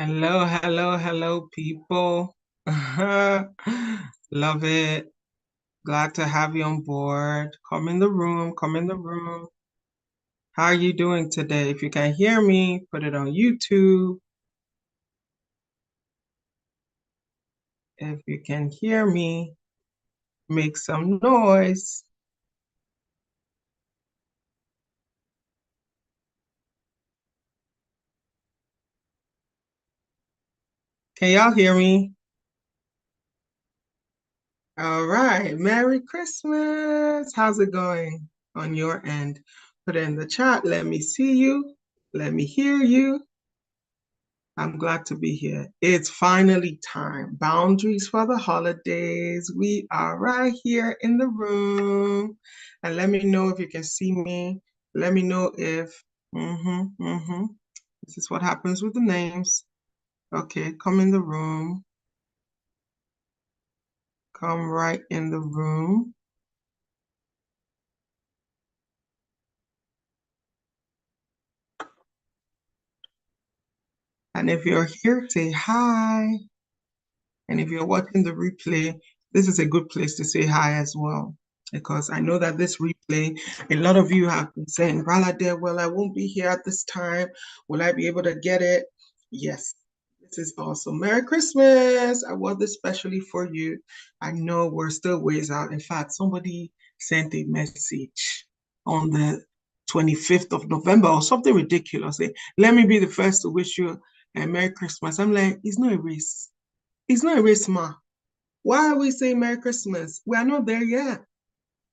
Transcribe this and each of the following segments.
Hello, hello, hello, people. Love it. Glad to have you on board. Come in the room, come in the room. How are you doing today? If you can hear me, put it on YouTube. If you can hear me, make some noise. Can y'all hear me? All right. Merry Christmas. How's it going on your end? Put it in the chat. Let me see you. Let me hear you. I'm glad to be here. It's finally time. Boundaries for the holidays. We are right here in the room. And let me know if you can see me. Let me know if, This is what happens with the names. Okay, come in the room. Come right in the room. And if you're here, say hi. And if you're watching the replay, this is a good place to say hi as well. Because I know that this replay, a lot of you have been saying, Bralade, well, I won't be here at this time. Will I be able to get it? Yes, this is awesome. Merry Christmas. I want this specially for you. I know we're still ways out. In fact, somebody sent a message on the 25th of November or something ridiculous. Let me be the first to wish you a Merry Christmas. I'm like, it's not a race. It's not a race, ma. Why are we saying Merry Christmas? We are not there yet.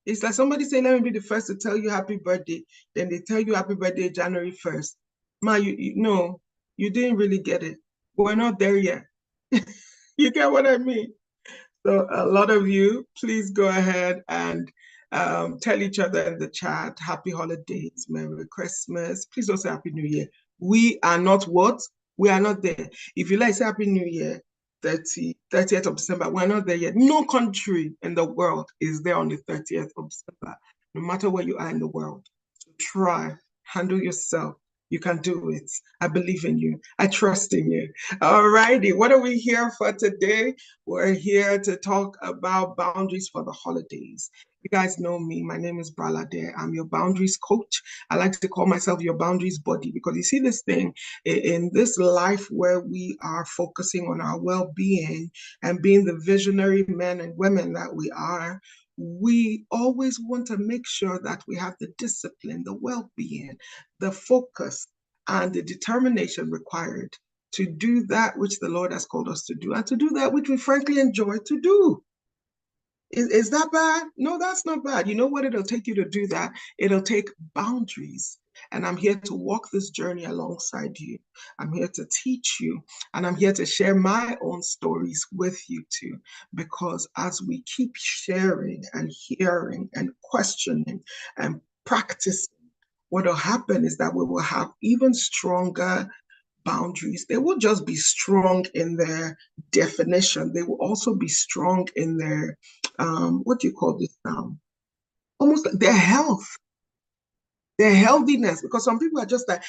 It's like somebody saying, let me be the first to tell you happy birthday. Then they tell you happy birthday January 1st. Ma, no, you didn't really get it. We're not there yet. You get what I mean? So a lot of you, please go ahead and tell each other in the chat, happy holidays, Merry Christmas. Please don't say Happy New Year. We are not what? We are not there. If you like, say Happy New Year, 30th of December. We're not there yet. No country in the world is there on the 30th of December, no matter where you are in the world. So try, handle yourself. You can do it. I believe in you. I trust in you. All righty. What are we here for today? We're here to talk about boundaries for the holidays. You guys know me. My name is Bralade. I'm your boundaries coach. I like to call myself your boundaries buddy because you see this thing in this life where we are focusing on our well-being and being the visionary men and women that we are. We always want to make sure that we have the discipline, the well-being, the focus, and the determination required to do that which the Lord has called us to do and to do that which we frankly enjoy to do. Is that bad? No, that's not bad. You know what it'll take you to do that? It'll take boundaries. And I'm here to walk this journey alongside you. I'm here to teach you, and I'm here to share my own stories with you too. Because as we keep sharing and hearing and questioning and practicing, what will happen is that we will have even stronger boundaries. They will just be strong in their definition. They will also be strong in their, what do you call this now? Almost like their health, their healthiness. Because some people are just like,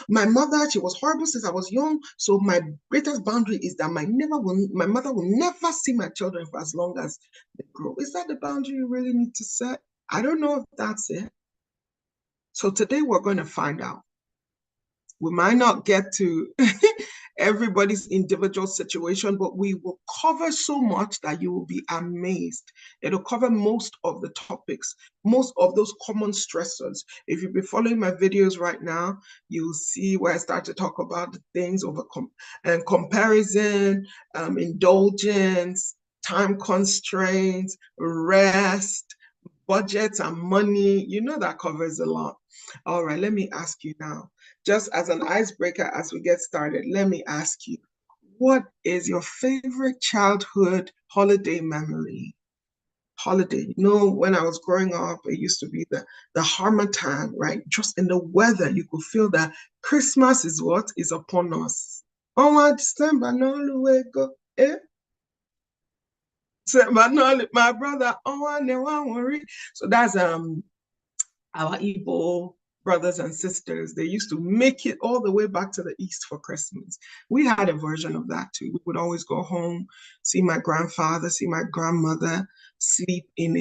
my mother, she was horrible since I was young. So my greatest boundary is that my mother will never see my children for as long as they grow. Is that the boundary you really need to set? I don't know if that's it. So today we're going to find out. We might not get to everybody's individual situation, but we will cover so much that you will be amazed. It'll cover most of the topics, most of those common stressors. If you've been following my videos right now, you'll see where I start to talk about the things of and comparison, indulgence, time constraints, rest, budgets and money. You know that covers a lot. All right, let me ask you now, just as an icebreaker as we get started, let me ask you, what is your favorite childhood holiday memory? Holiday. You know, when I was growing up, it used to be the harmattan, right? Just in the weather, you could feel that Christmas is what is upon us. Oh, December, no way go. Eh? My brother, oh, I never worry. So that's our Igbo brothers and sisters, they used to make it all the way back to the East for Christmas. We had a version of that too. We would always go home, see my grandfather, see my grandmother, sleep in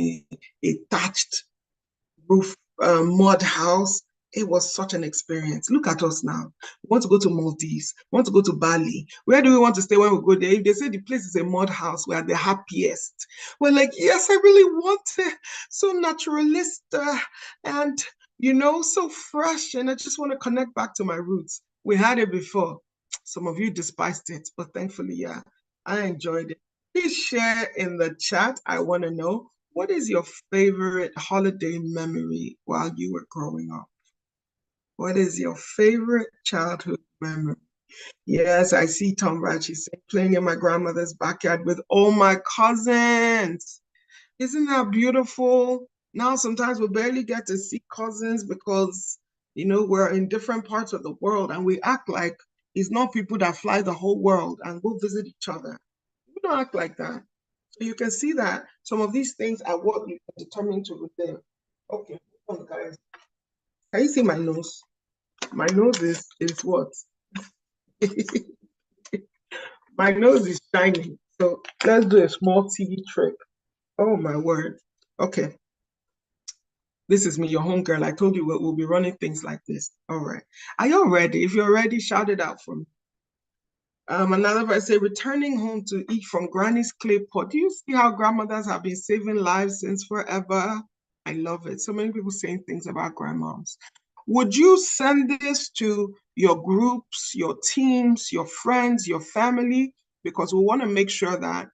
a thatched roof mud house. It was such an experience. Look at us now. We want to go to Maldives. We want to go to Bali. Where do we want to stay when we go there? If they say the place is a mud house, we are the happiest. We're like, yes, I really want it. So naturalist and, so fresh. And I just want to connect back to my roots. We had it before. Some of you despised it, but thankfully, yeah, I enjoyed it. Please share in the chat. I want to know, what is your favorite holiday memory while you were growing up? What is your favorite childhood memory? Yes, I see Tom Ratchie saying, playing in my grandmother's backyard with all my cousins. Isn't that beautiful? Now, sometimes we barely get to see cousins because, we're in different parts of the world and we act like it's not people that fly the whole world and go visit each other. We don't act like that. So you can see that some of these things are what you are determined to retain. Okay, hold on, guys. Can you see my nose? My nose is what? My nose is shining. So let's do a small TV trick. Oh my word. Okay. This is me, your home girl. I told you we'll be running things like this. All right. Are you ready? If you're ready, shout it out for me. Another verse say, returning home to eat from Granny's clay pot. Do you see how grandmothers have been saving lives since forever? I love it. So many people saying things about grandmoms. Would you send this to your groups, your teams, your friends, your family? Because we want to make sure that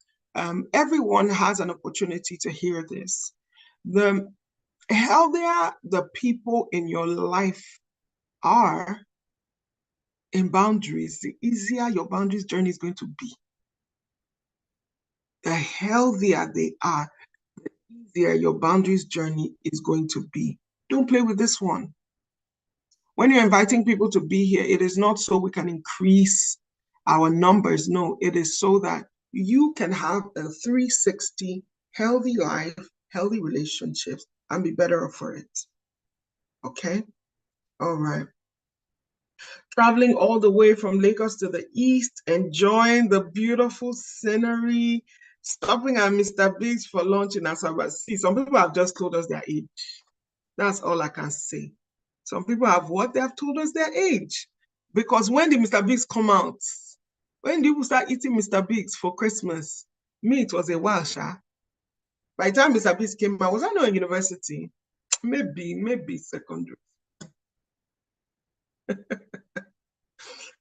everyone has an opportunity to hear this. The healthier the people in your life are in boundaries, the easier your boundaries journey is going to be. The healthier they are, the easier your boundaries journey is going to be. Don't play with this one. When you're inviting people to be here, it is not so we can increase our numbers. No, it is so that you can have a 360 healthy life, healthy relationships, and be better for it. Okay? All right. Traveling all the way from Lagos to the east, enjoying the beautiful scenery, stopping at Mr. Biggs for lunch in Asaba. See, some people have just told us their age. That's all I can say. Some people have what? They have told us their age. Because when did Mr. Biggs come out? When did people start eating Mr. Biggs for Christmas? Me, it was a while, Sha. By the time Mr. Biggs came out, was I not in university? Maybe secondary.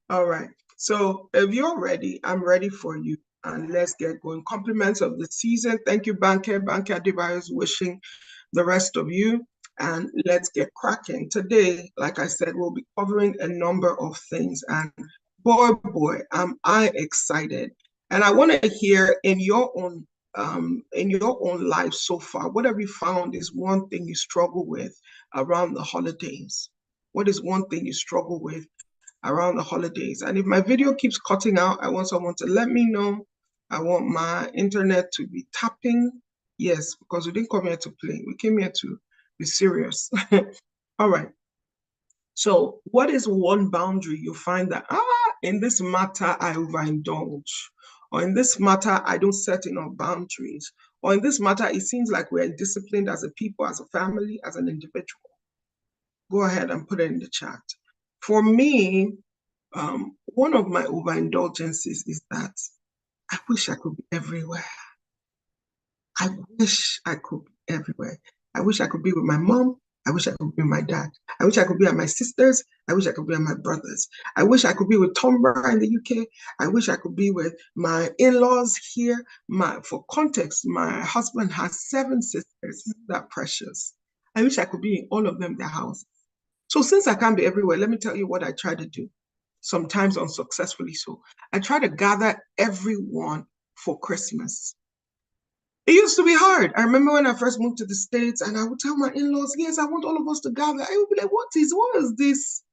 All right. So if you're ready, I'm ready for you. And let's get going. Compliments of the season. Thank you, Banker. Banker Adebayo is wishing the rest of you. And let's get cracking. Today, like I said, we'll be covering a number of things. And boy, am I excited. And I want to hear in your own life so far, what have you found is one thing you struggle with around the holidays? What is one thing you struggle with around the holidays? And if my video keeps cutting out, I want someone to let me know. I want my internet to be tapping. Yes, because we didn't come here to play. We came here to be serious. All right. So what is one boundary you find that, in this matter, I overindulge? Or in this matter, I don't set enough boundaries? Or in this matter, it seems like we're disciplined as a people, as a family, as an individual? Go ahead and put it in the chat. For me, one of my overindulgences is that I wish I could be everywhere. I wish I could be everywhere. I wish I could be with my mom. I wish I could be with my dad. I wish I could be at my sisters. I wish I could be at my brothers. I wish I could be with Tom Bra in the UK. I wish I could be with my in-laws here. For context, my husband has 7 sisters. Isn't that precious? I wish I could be in all of them, their houses. So since I can't be everywhere, let me tell you what I try to do. Sometimes unsuccessfully so. I try to gather everyone for Christmas. It used to be hard. I remember when I first moved to the States and I would tell my in-laws, yes, I want all of us to gather. I would be like, what is this?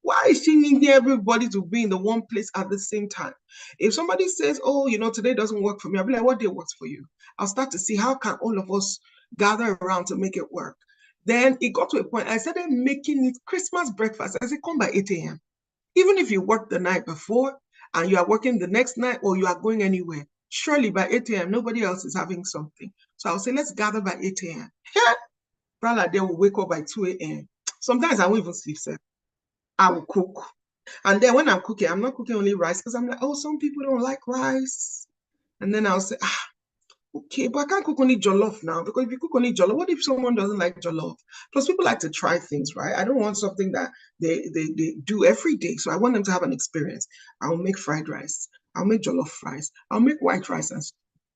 Why is she needing everybody to be in the one place at the same time? If somebody says, oh, today doesn't work for me, I'll be like, what day works for you? I'll start to see how can all of us gather around to make it work. Then it got to a point, I started making it Christmas breakfast. I said, come by 8 a.m. Even if you work the night before and you are working the next night or you are going anywhere, surely by 8 a.m., nobody else is having something. So I'll say, let's gather by 8 a.m. Yeah. Brother, they will wake up by 2 a.m. Sometimes I won't even sleep, sir. I will cook. And then when I'm cooking, I'm not cooking only rice because I'm like, oh, some people don't like rice. And then I'll say, okay, but I can't cook only jollof now because if you cook only jollof, what if someone doesn't like jollof? Plus, people like to try things, right? I don't want something that they do every day. So I want them to have an experience. I'll make fried rice. I'll make jollof rice. I'll make white rice and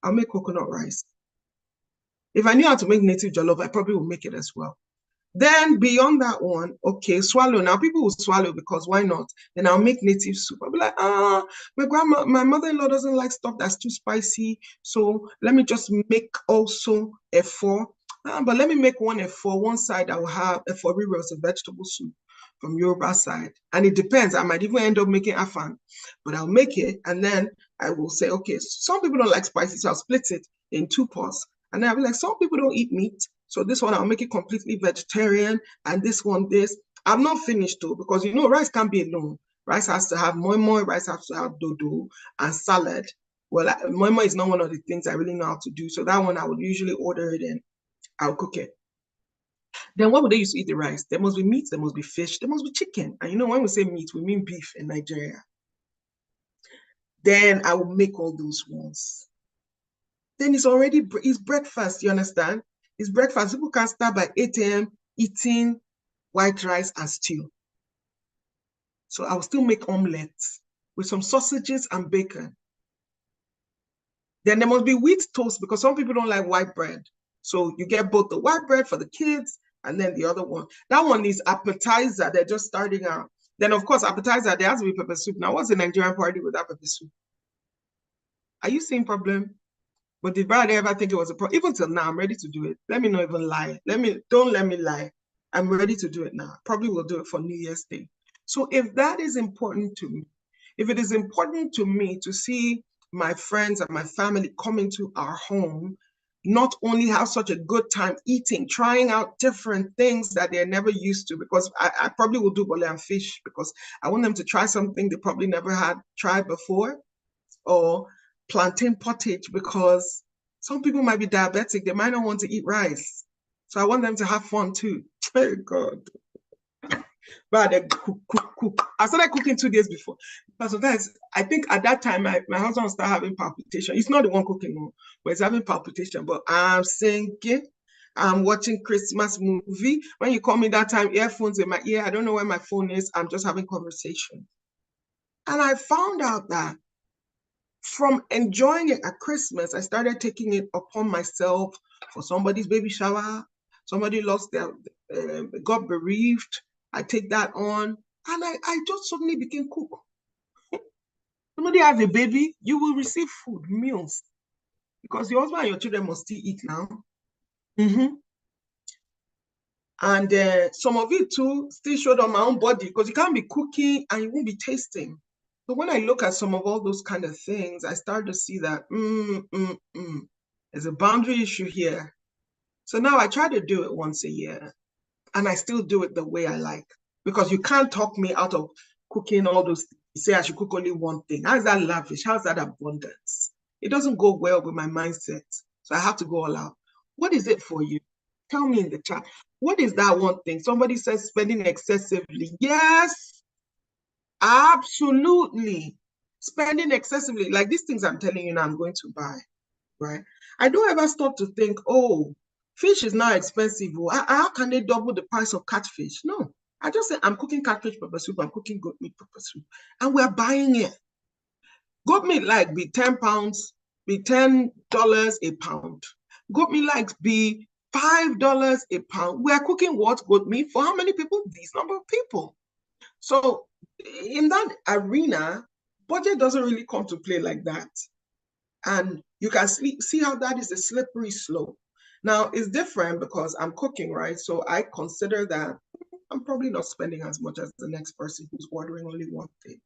I'll make coconut rice. If I knew how to make native jollof, I probably would make it as well. Then beyond that one, okay, swallow. Now people will swallow because why not? Then I'll make native soup. I'll be like, my mother-in-law doesn't like stuff that's too spicy. So let me just make also a four. But let me make one a four. One side I will have a four as a vegetable soup from Yoruba side. And it depends. I might even end up making afang, but I'll make it. And then I will say, okay, some people don't like spicy, so I'll split it in two pots. And then I'll be like, some people don't eat meat. So this one, I'll make it completely vegetarian. And this one, this. I'm not finished though, because you know, rice can't be alone. Rice has to have moi moi, rice has to have dodo and salad. Well, moi moi is not one of the things I really know how to do. So that one, I would usually order it in. I'll cook it. Then what would they use to eat the rice? There must be meat, there must be fish, there must be chicken. And you know, when we say meat, we mean beef in Nigeria. Then I will make all those ones. Then it's breakfast, you understand? It's breakfast. People can start by 8 a.m. eating white rice and stew. So I will still make omelets with some sausages and bacon. Then there must be wheat toast because some people don't like white bread. So you get both the white bread for the kids and then the other one. That one is appetizer. They're just starting out. Then, of course, appetizer, there has to be pepper soup. Now, what's the Nigerian party without pepper soup? Are you seeing problem? But did Brad ever think it was a problem? Even till now, I'm ready to do it. Let me not even lie. Don't let me lie. I'm ready to do it now. Probably will do it for New Year's Day. So if that is important to me, if it is important to me to see my friends and my family come into our home, not only have such a good time eating, trying out different things that they're never used to, because I probably will do bole and fish because I want them to try something they probably never had tried before, or plantain pottage because some people might be diabetic. They might not want to eat rice. So I want them to have fun too. Oh God. But they cook. I started cooking 2 days before. But sometimes I think at that time my husband started having palpitation. He's not the one cooking, no, but he's having palpitation. But I'm singing, I'm watching Christmas movie. When you call me that time, earphones in my ear. I don't know where my phone is. I'm just having conversation. And I found out that from enjoying it at Christmas, I started taking it upon myself for somebody's baby shower. Somebody lost their, got bereaved. I take that on. And I just suddenly became cook. Somebody has a baby, you will receive food, meals. Because your husband and your children must still eat now. Mm-hmm. And some of it too still showed on my own body because you can't be cooking and you won't be tasting. So when I look at some of all those kind of things, I start to see that there's a boundary issue here. So now I try to do it once a year, and I still do it the way I like because you can't talk me out of cooking all those things. You say I should cook only one thing. How's that lavish? How's that abundance? It doesn't go well with my mindset. So I have to go all out. What is it for you? Tell me in the chat. What is that one thing? Somebody says spending excessively. Yes, absolutely. Spending excessively. Like these things I'm telling you now, I'm going to buy, right? I don't ever stop to think, oh, fish is now expensive. How can they double the price of catfish? No. I just say, I'm cooking catfish pepper soup, I'm cooking goat meat pepper soup, and we're buying it. Goat meat like be 10 pounds, be $10 a pound. Goat meat like be $5 a pound. We are cooking what goat meat for how many people? These number of people. So in that arena, budget doesn't really come to play like that. And you can see how that is a slippery slope. Now, it's different because I'm cooking, right? So I consider that I'm probably not spending as much as the next person who's ordering only one thing.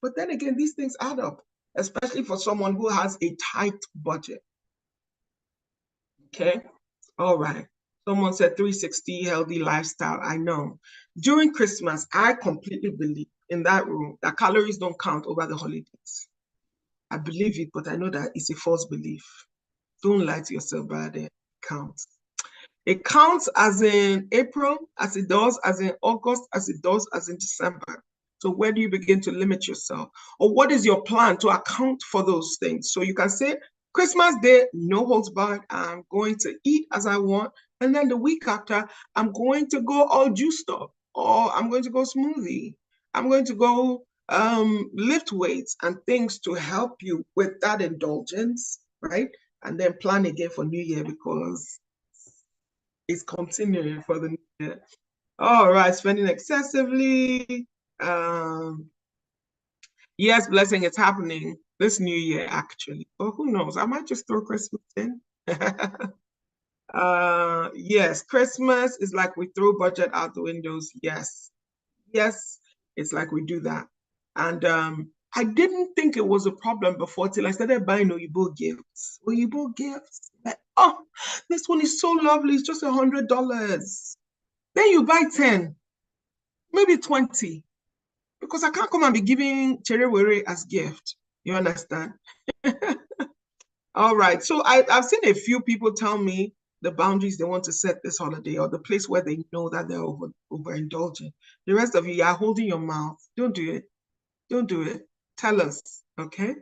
But then again, these things add up, especially for someone who has a tight budget. Okay. All right. Someone said 360 healthy lifestyle. I know. During Christmas, I completely believe in that rule that calories don't count over the holidays. I believe it, but I know that it's a false belief. Don't lie to yourself about it. It counts. It counts as in April, as it does as in August, as it does as in December. So where do you begin to limit yourself? Or what is your plan to account for those things? So you can say, Christmas Day, no holds barred. I'm going to eat as I want. And then the week after, I'm going to go all juiced up, or I'm going to go smoothie. I'm going to go lift weights and things to help you with that indulgence, right? And then plan again for New Year because it's continuing for the New Year. All right, spending excessively. Um, yes, blessing, it's happening this New Year, actually. But who knows? I might just throw Christmas in. Yes, Christmas is like we throw budget out the windows. Yes, yes, it's like we do that. And I didn't think it was a problem before till I started buying Oyibo gifts. Oyibo gifts. Like, oh, this one is so lovely. It's just $100. Then you buy 10, maybe 20, because I can't come and be giving Cherewere as gift. You understand? All right. So I've seen a few people tell me the boundaries they want to set this holiday or the place where they know that they're overindulging. The rest of you are holding your mouth. Don't do it. Don't do it. Tell us. Okay.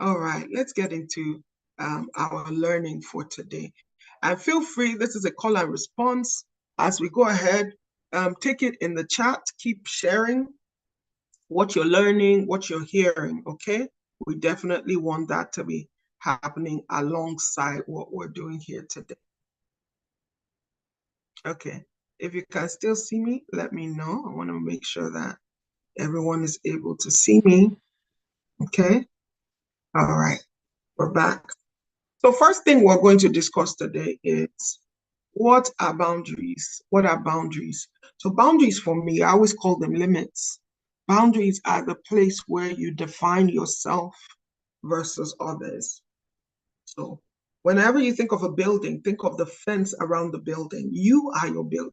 All right. Let's get into our learning for today. And feel free, this is a call and response. As we go ahead, take it in the chat. Keep sharing what you're learning, what you're hearing, okay? We definitely want that to be happening alongside what we're doing here today. Okay, if you can still see me, let me know. I want to make sure that everyone is able to see me, okay? All right, we're back. So first thing we're going to discuss today is what are boundaries? What are boundaries? So boundaries for me, I always call them limits. Boundaries are the place where you define yourself versus others. So whenever you think of a building, think of the fence around the building. You are your building.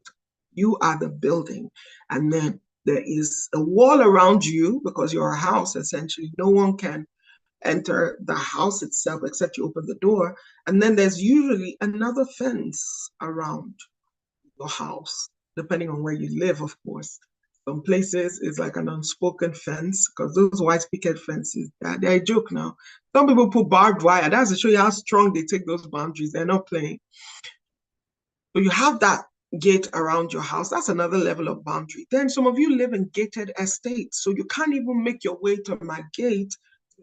You are the building. And then there is a wall around you because you're a house, essentially. No one can enter the house itself except you open the door. And then there's usually another fence around your house, depending on where you live, of course. Some places it's like an unspoken fence because those white picket fences, they're a joke now. Some people put barbed wire. That's to show you how strong they take those boundaries. They're not playing. So you have that gate around your house. That's another level of boundary. Then some of you live in gated estates. So you can't even make your way to my gate.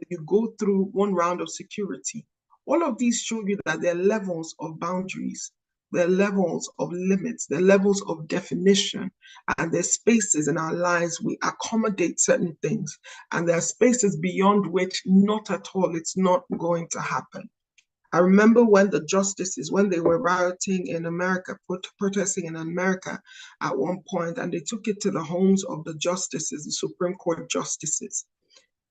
You go through one round of security. All of these show you that there are levels of boundaries, there are levels of limits, there are levels of definition, and there's spaces in our lives we accommodate certain things, and there are spaces beyond which not at all, it's not going to happen. I remember when the justices, when they were rioting in America, protesting in America at one point, and they took it to the homes of the justices, the Supreme Court justices.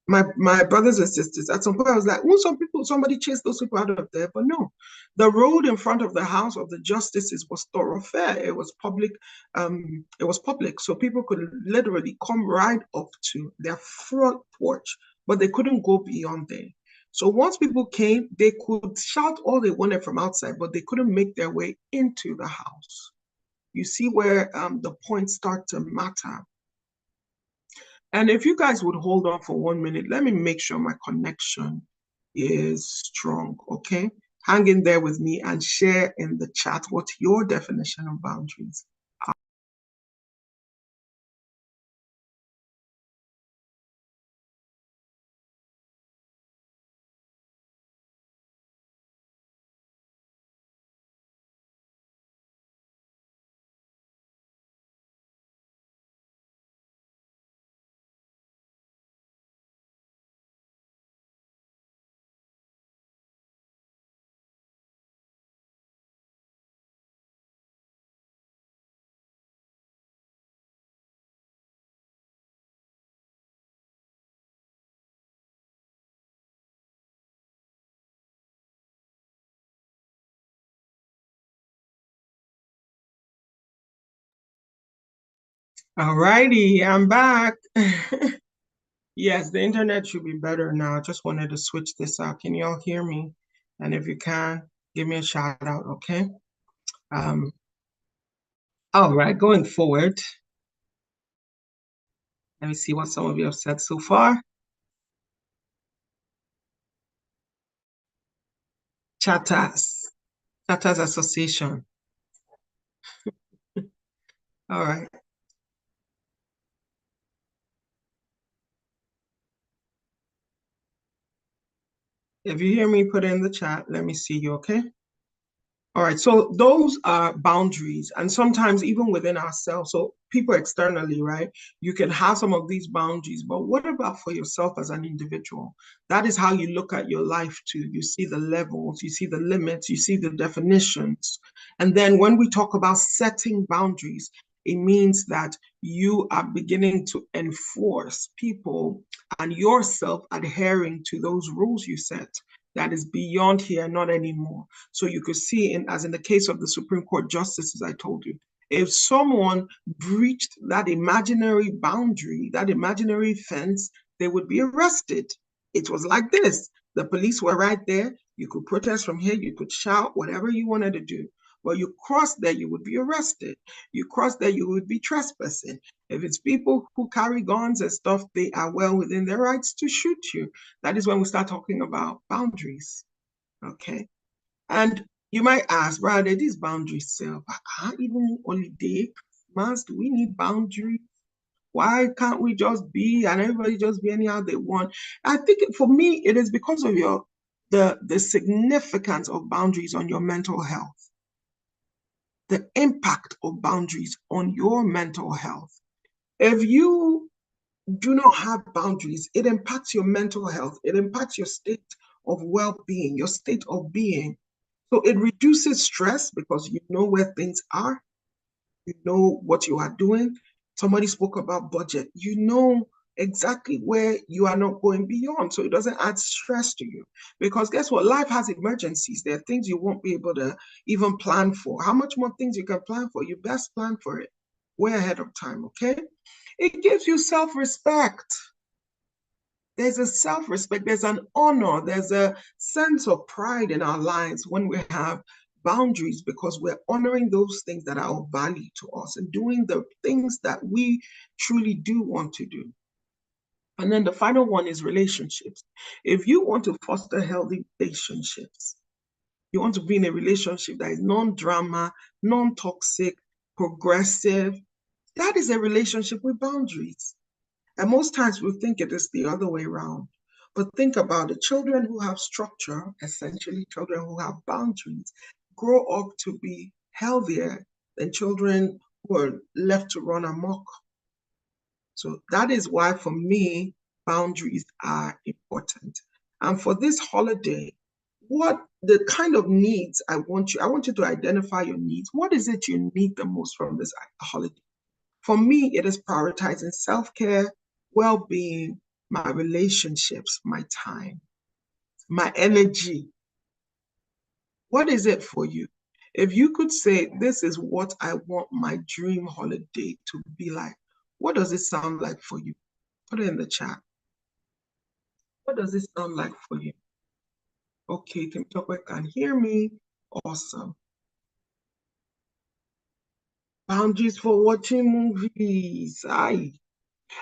My brothers and sisters, at some point I was like, oh, somebody chased those people out of there. But no, the road in front of the house of the justices was thoroughfare. It was public. So people could literally come right up to their front porch, but they couldn't go beyond there. So once people came, they could shout all they wanted from outside, but they couldn't make their way into the house. You see where the points start to matter. And if you guys would hold on for 1 minute, let me make sure my connection is strong, okay? Hang in there with me and share in the chat what your definition of boundaries All righty, I'm back. Yes, the internet should be better now. I just wanted to switch this out. Can you all hear me? And if you can, give me a shout out, okay? Um, all right, going forward, let me see what some of you have said so far. Chatters, Chatters Association. All right. If you hear me, put it in the chat. Let me see you, okay? All right, so those are boundaries, and sometimes even within ourselves. So people externally, right? You can have some of these boundaries, but what about for yourself as an individual? That is how you look at your life too. You see the levels, you see the limits, you see the definitions. And then when we talk about setting boundaries, it means that you are beginning to enforce people and yourself adhering to those rules you set. That is beyond here, not anymore. So you could see, as in the case of the Supreme Court justices, I told you, if someone breached that imaginary boundary, that imaginary fence, they would be arrested. It was like this. The police were right there. You could protest from here. You could shout, whatever you wanted to do. But you cross there, you would be arrested. You cross there, you would be trespassing. If it's people who carry guns and stuff, they are well within their rights to shoot you. That is when we start talking about boundaries. Okay. And you might ask, brother, these boundaries self, even holiday, Christmas, do we need boundaries? Why can't we just be and everybody just be anyhow they want? I think for me, it is because of the significance of boundaries on your mental health, the impact of boundaries on your mental health. If you do not have boundaries, it impacts your mental health, it impacts your state of well-being, your state of being. So it reduces stress because you know where things are, you know what you are doing. Somebody spoke about budget. You know exactly where you are not going beyond. So it doesn't add stress to you. Because guess what? Life has emergencies. There are things you won't be able to even plan for. How much more things you can plan for? You best plan for it way ahead of time, okay? It gives you self-respect. There's a self-respect, there's an honor, there's a sense of pride in our lives when we have boundaries because we're honoring those things that are of value to us and doing the things that we truly do want to do. And then the final one is relationships. If you want to foster healthy relationships, you want to be in a relationship that is non-drama, non-toxic, progressive, that is a relationship with boundaries. And most times we think it is the other way around. But think about it. Children who have structure, essentially children who have boundaries, grow up to be healthier than children who are left to run amok. So that is why for me, boundaries are important. And for this holiday, what the kind of needs I want you to identify your needs. What is it you need the most from this holiday? For me, it is prioritizing self-care, well-being, my relationships, my time, my energy. What is it for you? If you could say, this is what I want my dream holiday to be like, what does it sound like for you? Put it in the chat. What does it sound like for you? Okay, Temitope can hear me. Awesome. Boundaries for watching movies. Aye.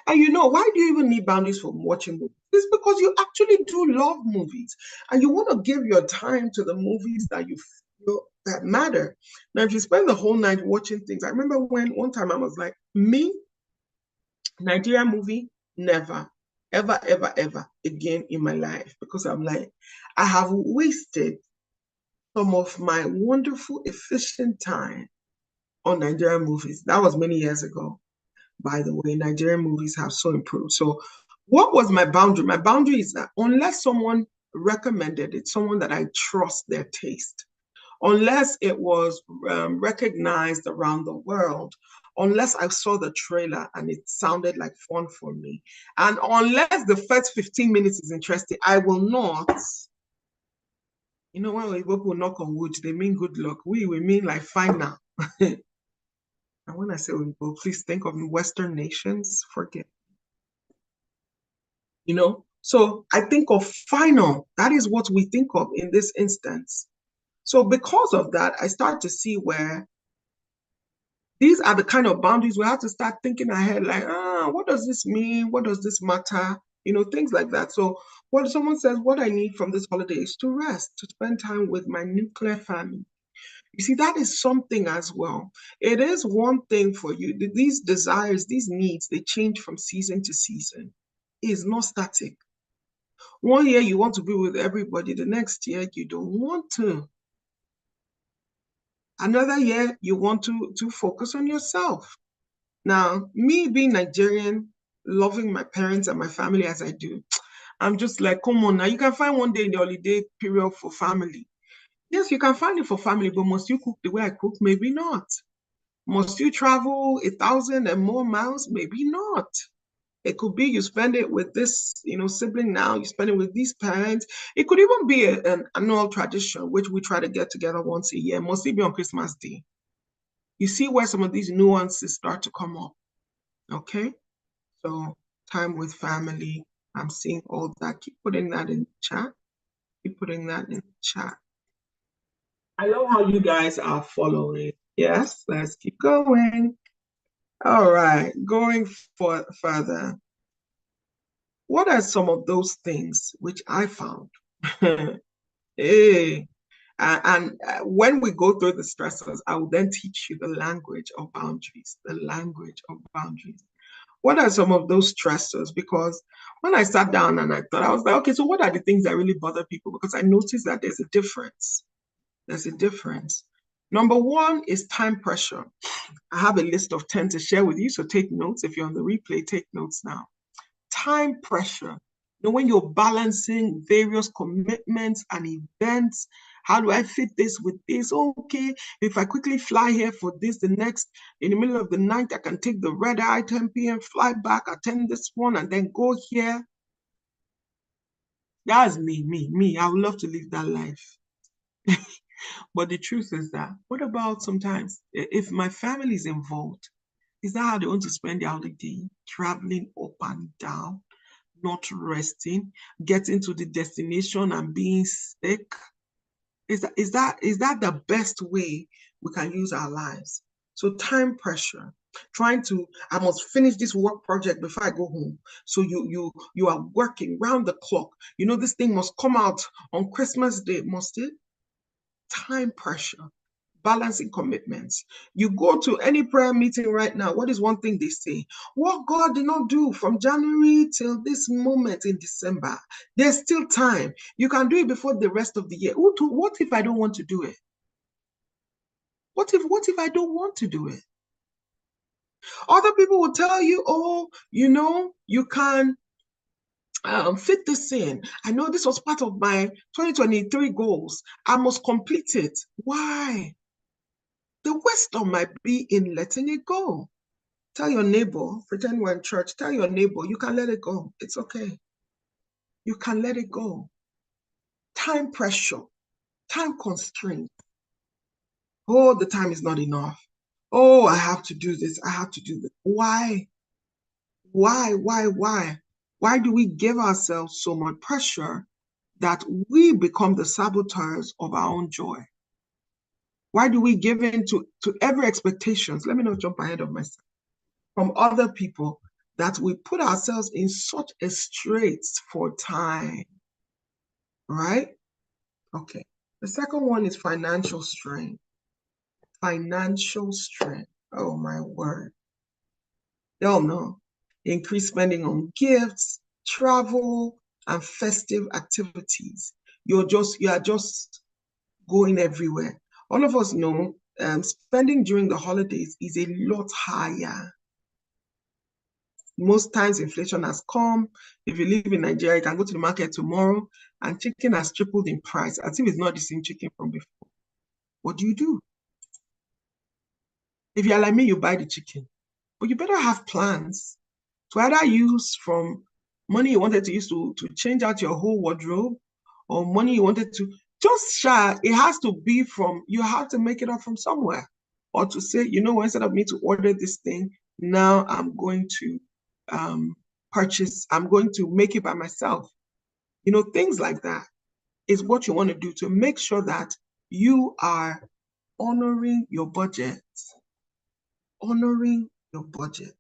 And you know, why do you even need boundaries for watching movies? It's because you actually do love movies and you want to give your time to the movies that you feel that matter. Now, if you spend the whole night watching things, I remember when one time I was like, me, Nigerian movie, never, ever, ever, ever again in my life. Because I'm like, I have wasted some of my wonderful, efficient time on Nigerian movies. That was many years ago. By the way, Nigerian movies have so improved. So, what was my boundary? My boundary is that unless someone recommended it, someone that I trust their taste, unless it was recognized around the world, unless I saw the trailer and it sounded like fun for me, and unless the first 15 minutes is interesting, I will not. You know, when people knock on wood, they mean good luck. We mean like fine now. And when I say Oyibo, please think of Western nations, forget. So I think of final. That is what we think of in this instance. So because of that, I start to see where these are the kind of boundaries we have to start thinking ahead, like, what does this mean? What does this matter? Things like that. So when someone says, what I need from this holiday is to rest, to spend time with my nuclear family. You see, that is something as well. It is one thing for you. These desires, these needs, they change from season to season. It is not static. One year you want to be with everybody, the next year you don't want to. Another year you want to focus on yourself. Now, me being Nigerian, loving my parents and my family as I do, I'm just like, come on now, you can find one day in the holiday period for family. Yes, you can find it for family, but must you cook the way I cook? Maybe not. Must you travel 1,000 and more miles? Maybe not. It could be you spend it with this, sibling now, you spend it with these parents. It could even be an annual tradition, which we try to get together once a year, mostly be on Christmas Day. You see where some of these nuances start to come up, okay? So time with family, I'm seeing all that. Keep putting that in the chat. Keep putting that in the chat. I love how you guys are following. Yes, let's keep going. All right, going further. What are some of those things which I found? Hey, and when we go through the stressors, I will then teach you the language of boundaries, the language of boundaries. What are some of those stressors? Because when I sat down and I thought, I was like, okay, so what are the things that really bother people? Because I noticed that there's a difference. There's a difference. Number one is time pressure. I have a list of 10 to share with you, so take notes. If you're on the replay, take notes now. Time pressure. When you're balancing various commitments and events, how do I fit this with this? Okay, if I quickly fly here for this, the next, in the middle of the night, I can take the red eye 10 p.m., fly back, attend this one, and then go here. That's me. I would love to live that life. But the truth is that, what about sometimes if my family is involved? Is that how they want to spend their holiday? Traveling up and down, not resting, getting to the destination and being sick? Is that the best way we can use our lives? So time pressure, trying to, I must finish this work project before I go home. So you are working round the clock. This thing must come out on Christmas Day, must it? Time pressure, balancing commitments. You go to any prayer meeting right now, what is one thing they say? What God did not do from January till this moment in December, there's still time. You can do it before the rest of the year. What if I don't want to do it? What if I don't want to do it? Other people will tell you, oh, you can fit this in. I know this was part of my 2023 goals. I must complete it. Why? The wisdom might be in letting it go. Tell your neighbor, pretend we're in church, tell your neighbor, you can let it go. It's okay. You can let it go. Time pressure, time constraint. Oh, the time is not enough. Oh, I have to do this. I have to do this. Why? Why? Why do we give ourselves so much pressure that we become the saboteurs of our own joy? Why do we give in to every expectations? Let me not jump ahead of myself. From other people, that we put ourselves in such a straits for time, right? Okay. The second one is financial strain. Financial strain. Oh my word. Y'all know. Increased spending on gifts, travel, and festive activities. You are just going everywhere. All of us know spending during the holidays is a lot higher. Most times inflation has come. If you live in Nigeria, you can go to the market tomorrow and chicken has tripled in price, as if it's not the same chicken from before. What do you do? If you're like me, you buy the chicken. But you better have plans to either use from money you wanted to use to change out your whole wardrobe, or money you wanted to just share. It has to be from, you have to make it up from somewhere. or to say, you know, instead of me to order this thing, now I'm going to purchase, I'm going to make it by myself. You know, things like that is what you want to do to make sure that you are honoring your budget. Honoring your budget.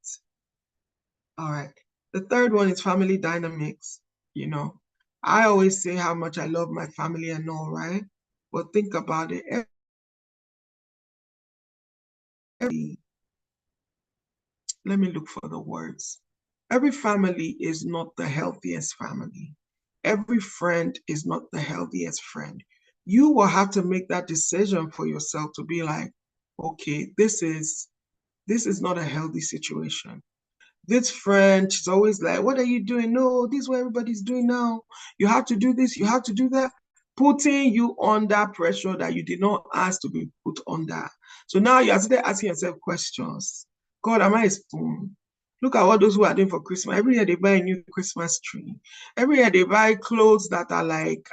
All right. The third one is family dynamics. You know, I always say how much I love my family and all, right? But think about it. Let me look for the words. Every family is not the healthiest family. Every friend is not the healthiest friend. You will have to make that decision for yourself to be like, okay, this is not a healthy situation. This friend, she's always like, what are you doing? No, this is what everybody's doing now. You have to do this, you have to do that, putting you under pressure that you did not ask to be put under. So now you're still asking yourself questions. God, am I a spoon? Look at what those who are doing for Christmas. Every year they buy a new Christmas tree. Every year they buy clothes that are like,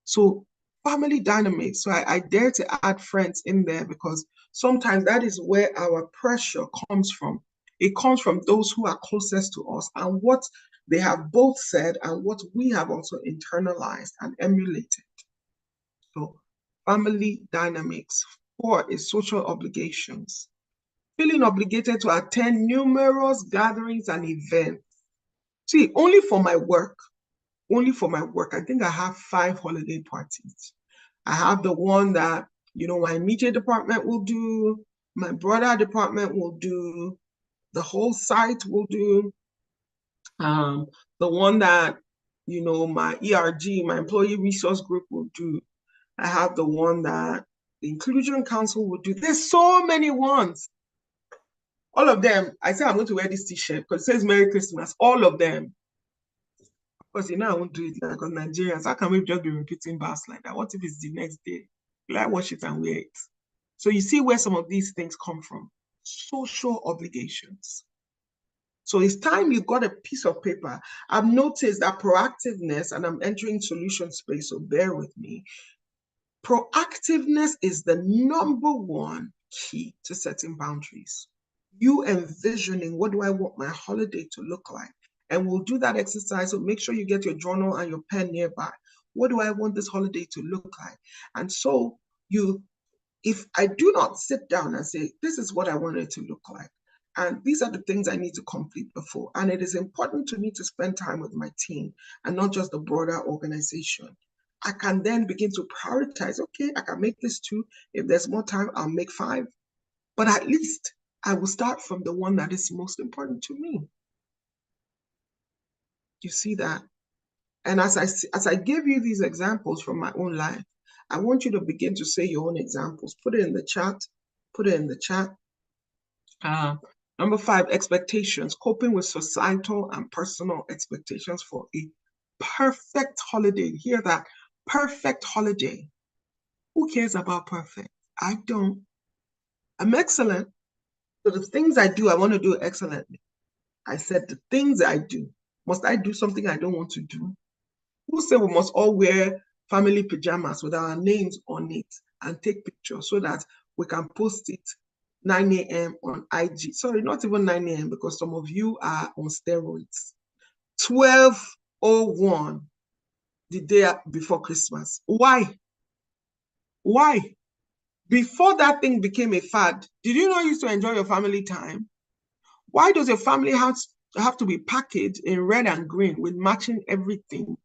So family dynamics. So I dare to add friends in there because sometimes that is where our pressure comes from. It comes from those who are closest to us and what they have both said and what we have also internalized and emulated. So family dynamics. 4 is social obligations. Feeling obligated to attend numerous gatherings and events. See, only for my work, I think I have 5 holiday parties. I have the one that, you know, my immediate department will do, my brother department will do, the whole site will do, the one that, you know, my ERG, my employee resource group will do. I have the one that the Inclusion Council will do. There's so many ones. All of them, I say I'm going to wear this t-shirt because it says Merry Christmas. All of them. Because you know I won't do it like on Nigerians. How can we just be repeating bars like that? What if it's the next day? Will I wash it and wear it? So you see where some of these things come from. Social obligations. So it's time you got a piece of paper. I've noticed that proactiveness, and I'm entering solution space, so bear with me. Proactiveness is the number one key to setting boundaries. You envisioning, what do I want my holiday to look like? And we'll do that exercise. So make sure you get your journal and your pen nearby. What do I want this holiday to look like? And so if I do not sit down and say, this is what I want it to look like, and these are the things I need to complete before, and it is important to me to spend time with my team and not just the broader organization, I can then begin to prioritize, okay, I can make this 2. If there's more time, I'll make 5. But at least I will start from the one that is most important to me. You see that? And as I give you these examples from my own life, I want you to begin to say your own examples. Put it in the chat. Put it in the chat. Number 5, expectations. Coping with societal and personal expectations for a perfect holiday. Hear that? Perfect holiday. Who cares about perfect? I don't. I'm excellent. So the things I do, I want to do excellently. I said the things I do. Must I do something I don't want to do? Who said we must all wear family pajamas with our names on it and take pictures so that we can post it 9 a.m. on IG? Sorry, not even 9 a.m. because some of you are on steroids. 12:01, the day before Christmas. Why? Why? Before that thing became a fad, did you know you used to enjoy your family time? Why does your family have to be packaged in red and green with matching everything,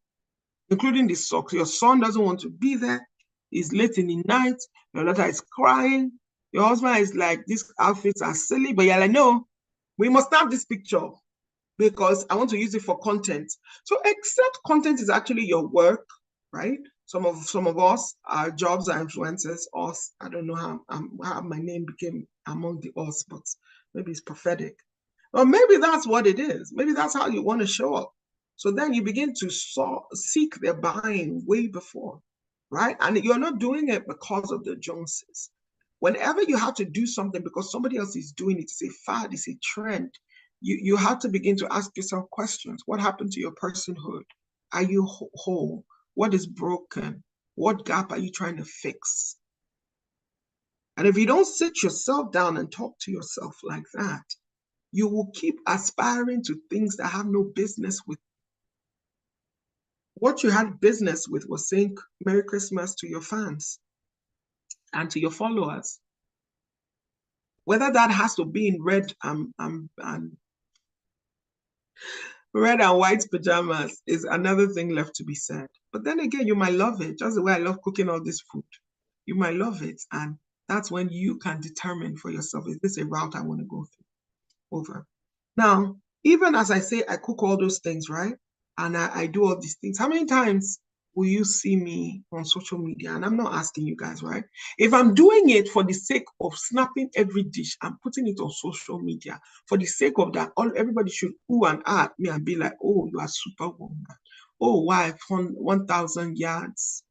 including the socks? Your son doesn't want to be there. He's late in the night. Your daughter is crying. Your husband is like, these outfits are silly, but you're like, no, we must have this picture because I want to use it for content. So except content is actually your work, right? Some of us, our jobs are influencers. Us, I don't know how my name became among the us, but maybe it's prophetic. Or maybe that's what it is. Maybe that's how you want to show up. So then you begin to seek their buying way before, right? And you're not doing it because of the Joneses. Whenever you have to do something because somebody else is doing it, it's a fad, it's a trend, you have to begin to ask yourself questions. What happened to your personhood? Are you whole? What is broken? What gap are you trying to fix? And if you don't sit yourself down and talk to yourself like that, you will keep aspiring to things that have no business with. What you had business with was saying Merry Christmas to your fans and to your followers. Whether that has to be in red and white pajamas is another thing left to be said. But then again, you might love it, just the way I love cooking all this food. You might love it, and that's when you can determine for yourself, is this a route I want to go through? Over. Now, even as I say, I cook all those things, right? And I do all these things. How many times will you see me on social media? And I'm not asking you guys, right? If I'm doing it for the sake of snapping every dish and putting it on social media, for the sake of that, everybody should ooh and ah at me and be like, oh, you are superwoman. Oh, wife, 1,000 yards,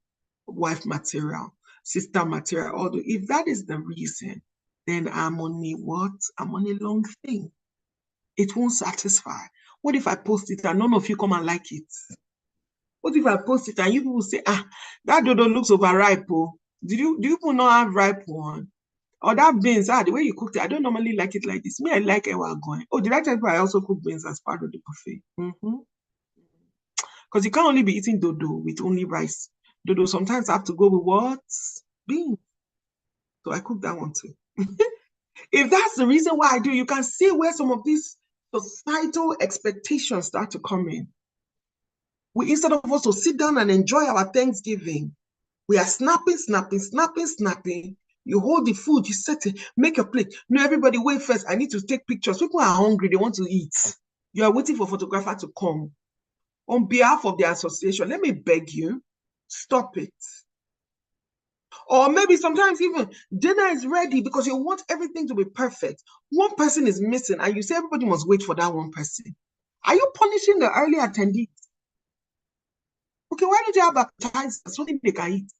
wife material, sister material. Although if that is the reason, then I'm on a what? I'm on a long thing. It won't satisfy. What if I post it and none of you come and like it? What if I post it and you people say, ah, that dodo looks overripe, oh. Do you people not have ripe one? Or that beans, the way you cooked it, I don't normally like it like this. Me, I like ewa going. Oh, did I tell you I also cook beans as part of the buffet? Because you can't only be eating dodo with only rice. Dodo sometimes have to go with what? Beans. So I cook that one too. If that's the reason why I do, you can see where some of these societal expectations start to come in. Instead of us to sit down and enjoy our Thanksgiving, we are snapping. You hold the food, you set it, make a plate. No, everybody wait first. I need to take pictures. People are hungry, they want to eat. You are waiting for a photographer to come. On behalf of the association, let me beg you, stop it. Or maybe sometimes even dinner is ready because you want everything to be perfect. One person is missing and you say everybody must wait for that one person. Are you punishing the early attendees? Okay, why don't you have appetizers? Something they can eat.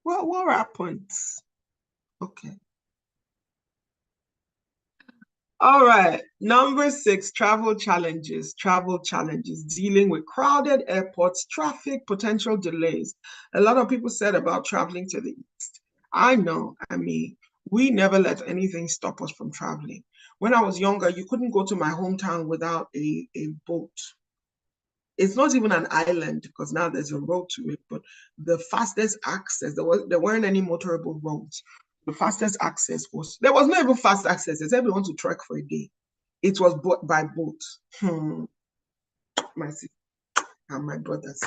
Well, what happens? Okay. All right. Number 6, travel challenges. Travel challenges, dealing with crowded airports, traffic, potential delays. A lot of people said about traveling to the East. I know, we never let anything stop us from traveling. When I was younger, you couldn't go to my hometown without a boat. It's not even an island because now there's a road to it, but the fastest access, there weren't any motorable roads. The fastest access there was not even fast access. They said we want to trek for a day. It was by boat. My sister and my brothers.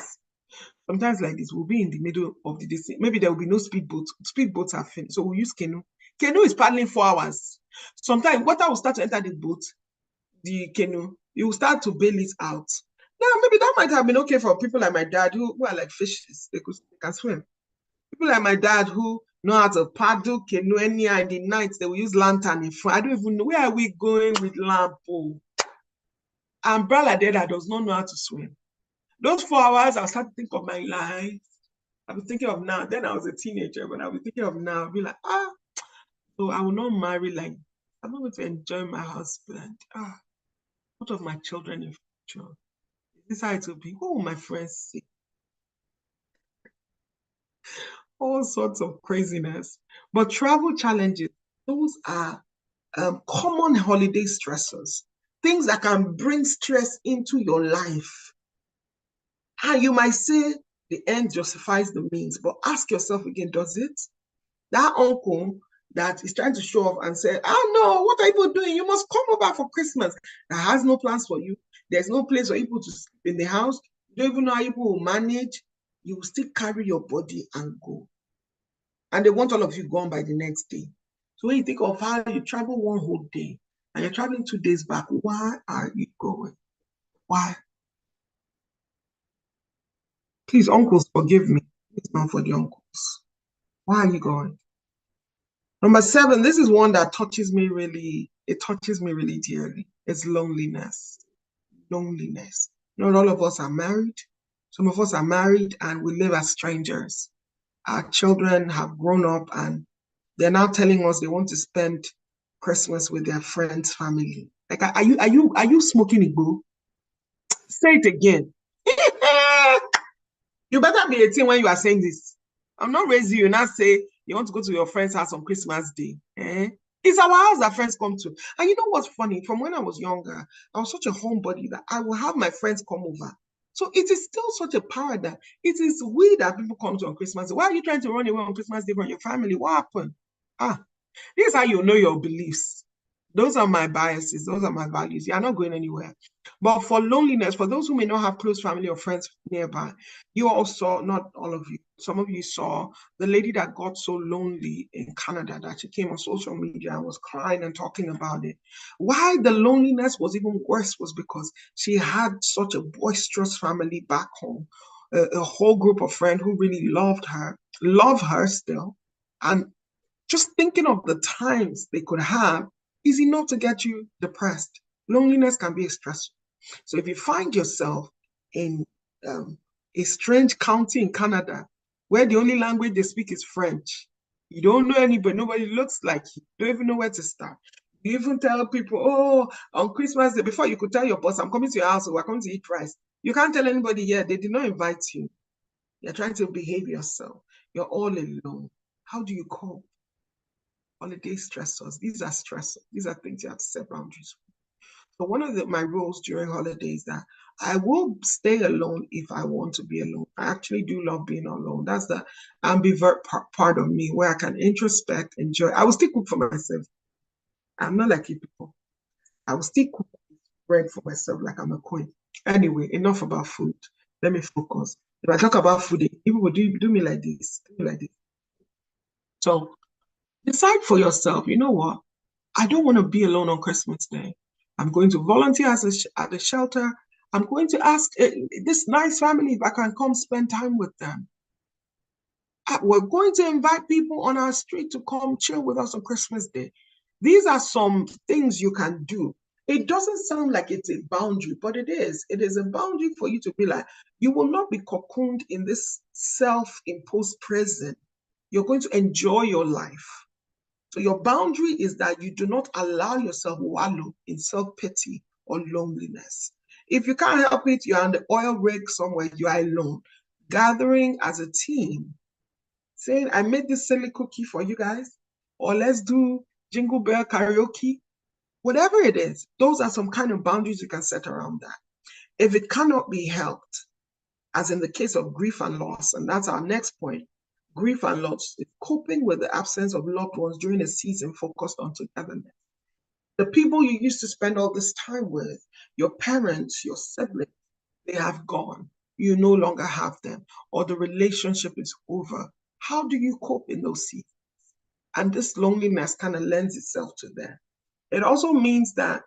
Sometimes like this, we'll be in the middle of the day. Maybe there will be no speedboats. Speedboats are finished. So we'll use canoe. Canoe is paddling 4 hours. Sometimes water will start to enter the boat, the canoe. You will start to bail it out. Now, maybe that might have been okay for people like my dad who are like fishes. They can swim. People like my dad who know how to paddle canoe anyhow in the night, they will use lantern in front. I don't even know. Where are we going with lamp? Oh. Umbrella there that does not know how to swim. Those 4 hours, I'll start to think of my life. I'll be thinking of now. Then I was a teenager, but I'll be thinking of now. I'll be like, so I will not marry like, I'm not going to enjoy my husband. What of my children in future? This is how it will be. What will my friends say? All sorts of craziness. But travel challenges, those are common holiday stressors, things that can bring stress into your life. And you might say the end justifies the means, but ask yourself again, does it? That uncle that is trying to show off and say, no, what are you doing? You must come over for Christmas. That has no plans for you. There's no place for people to sleep in the house. You don't even know how people will manage. You will still carry your body and go. And they want all of you gone by the next day. So when you think of how you travel one whole day and you're traveling 2 days back, why are you going? Why? Please, uncles, forgive me. It's not for the uncles. Why are you going? Number 7, this is one that touches me really dearly. It's loneliness. Loneliness. Not all of us are married. Some of us are married and we live as strangers. Our children have grown up and they're now telling us they want to spend Christmas with their friends' family. Like, are you smoking Igbo? Say it again. You better be 18 when you are saying this. I'm not raising you, not say You want to go to your friend's house on Christmas Day. It's our house that friends come to. And you know what's funny? From when I was younger, I was such a homebody that I will have my friends come over. So it is still such a paradigm. It is weird that people come to on Christmas Day. Why are you trying to run away on Christmas Day from your family? What happened? This is how you know your beliefs. Those are my biases. Those are my values. You are not going anywhere. But for loneliness, for those who may not have close family or friends nearby, you all saw, not all of you, some of you saw the lady that got so lonely in Canada that she came on social media and was crying and talking about it. Why the loneliness was even worse was because she had such a boisterous family back home, a whole group of friends who really love her still. And just thinking of the times they could have is enough to get you depressed. Loneliness can be stressful. So if you find yourself in a strange county in Canada where the only language they speak is French, you don't know anybody, nobody looks like you, you don't even know where to start. You even tell people, oh, on Christmas Day, before you could tell your boss, I'm coming to your house, we're coming to eat rice. You can't tell anybody yet, they did not invite you. You're trying to behave yourself. You're all alone. How do you cope? Holiday stressors. These are stressors. These are things you have to set boundaries for. So one of my rules during holidays that I will stay alone if I want to be alone. I actually do love being alone. That's the ambivert part of me where I can introspect, enjoy. I will still cook for myself. I'm not like you people. I will still cook bread for myself like I'm a queen. Anyway, enough about food. Let me focus. If I talk about food, people will do me like this. Do me like this. So decide for yourself, you know what? I don't want to be alone on Christmas Day. I'm going to volunteer at the shelter. I'm going to ask this nice family if I can come spend time with them. We're going to invite people on our street to come chill with us on Christmas Day. These are some things you can do. It doesn't sound like it's a boundary, but it is. It is a boundary for you to be like, you will not be cocooned in this self-imposed prison. You're going to enjoy your life. So your boundary is that you do not allow yourself wallow in self-pity or loneliness. If you can't help it, you're on the oil rig somewhere, you are alone. Gathering as a team, saying, I made this silly cookie for you guys, or let's do Jingle Bell karaoke. Whatever it is, those are some kind of boundaries you can set around that. If it cannot be helped, as in the case of grief and loss, and that's our next point, grief and loss is coping with the absence of loved ones during a season focused on togetherness. The people you used to spend all this time with, your parents, your siblings, they have gone. You no longer have them, or the relationship is over. How do you cope in those seasons? And this loneliness kind of lends itself to that. It also means that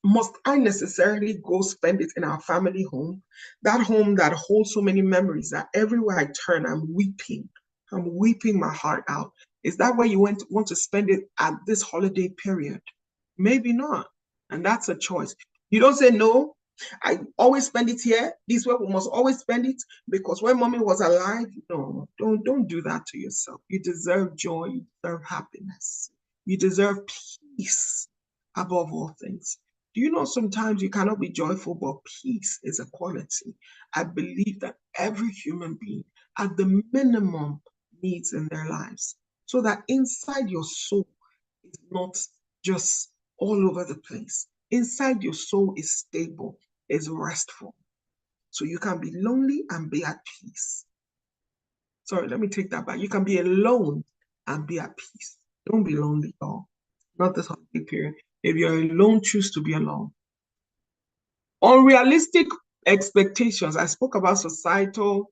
must I necessarily go spend it in our family home? That home that holds so many memories that everywhere I turn, I'm weeping. I'm weeping my heart out. Is that where you want to spend it at this holiday period? Maybe not. And that's a choice. You don't say, no, I always spend it here. This way we must always spend it because when mommy was alive, no, don't do that to yourself. You deserve joy. You deserve happiness. You deserve peace above all things. Do you know sometimes you cannot be joyful, but peace is a quality? I believe that every human being, at the minimum, needs in their lives, so that inside your soul is not just all over the place. Inside your soul is stable, is restful. So you can be lonely and be at peace. Sorry, let me take that back. You can be alone and be at peace. Don't be lonely, y'all. Not this holiday period. If you're alone, choose to be alone. Unrealistic expectations. I spoke about societal,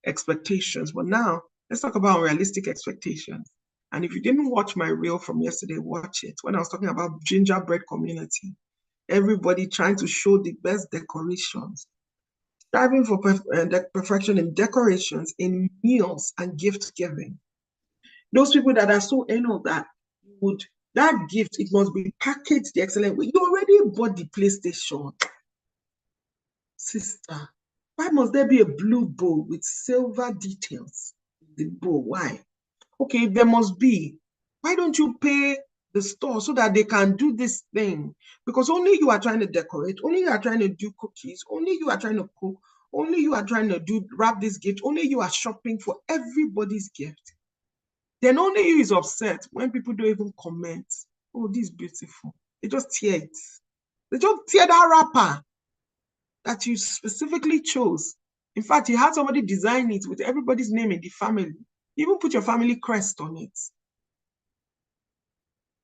expectations, but now let's talk about unrealistic expectations. And if you didn't watch my reel from yesterday, watch it. When I was talking about gingerbread community, everybody trying to show the best decorations, striving for perfection in decorations, in meals and gift giving. Those people that are so anal that that gift, it must be packaged the excellent way. You already bought the PlayStation. Sister, why must there be a blue bow with silver details? The bow, why? Okay, there must be. Why don't you pay the store so that they can do this thing? Because only you are trying to decorate, only you are trying to do cookies, only you are trying to cook, only you are trying to wrap this gift, only you are shopping for everybody's gift. Then only you is upset when people don't even comment. Oh, this is beautiful. They just tear it. They just tear that wrapper that you specifically chose. In fact, you had somebody design it with everybody's name in the family. You even put your family crest on it.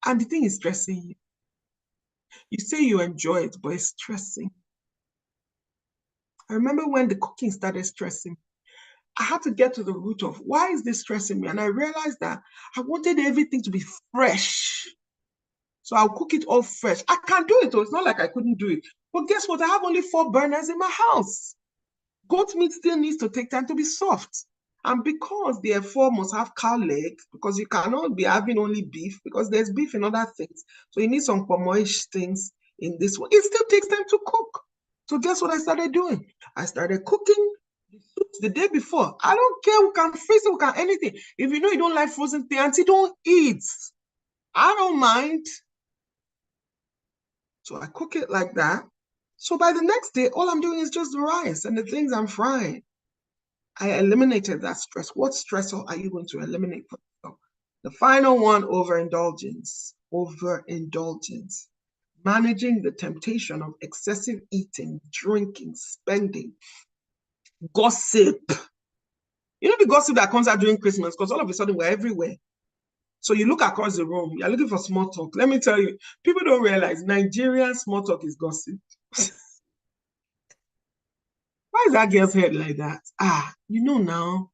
And the thing is stressing you. You say you enjoy it, but it's stressing. I remember when the cooking started stressing me, I had to get to the root of why is this stressing me? And I realized that I wanted everything to be fresh. So I'll cook it all fresh. I can do it, though. It's not like I couldn't do it. But guess what? I have only 4 burners in my house. Goat meat still needs to take time to be soft. And because therefore must have cow leg, because you cannot be having only beef, because there's beef in other things. So you need some pomoish things in this one. It still takes time to cook. So guess what I started doing? I started cooking the day before. I don't care who can freeze it, who can anything. If you know you don't like frozen things, don't eat. I don't mind. So I cook it like that. So by the next day, all I'm doing is just the rice and the things I'm frying. I eliminated that stress. What stressor are you going to eliminate for yourself? The final one, overindulgence. Overindulgence. Managing the temptation of excessive eating, drinking, spending, gossip. You know the gossip that comes out during Christmas, because all of a sudden we're everywhere. So you look across the room, you're looking for small talk. Let me tell you, people don't realize Nigerian small talk is gossip. Why is that girl's head like that? You know now.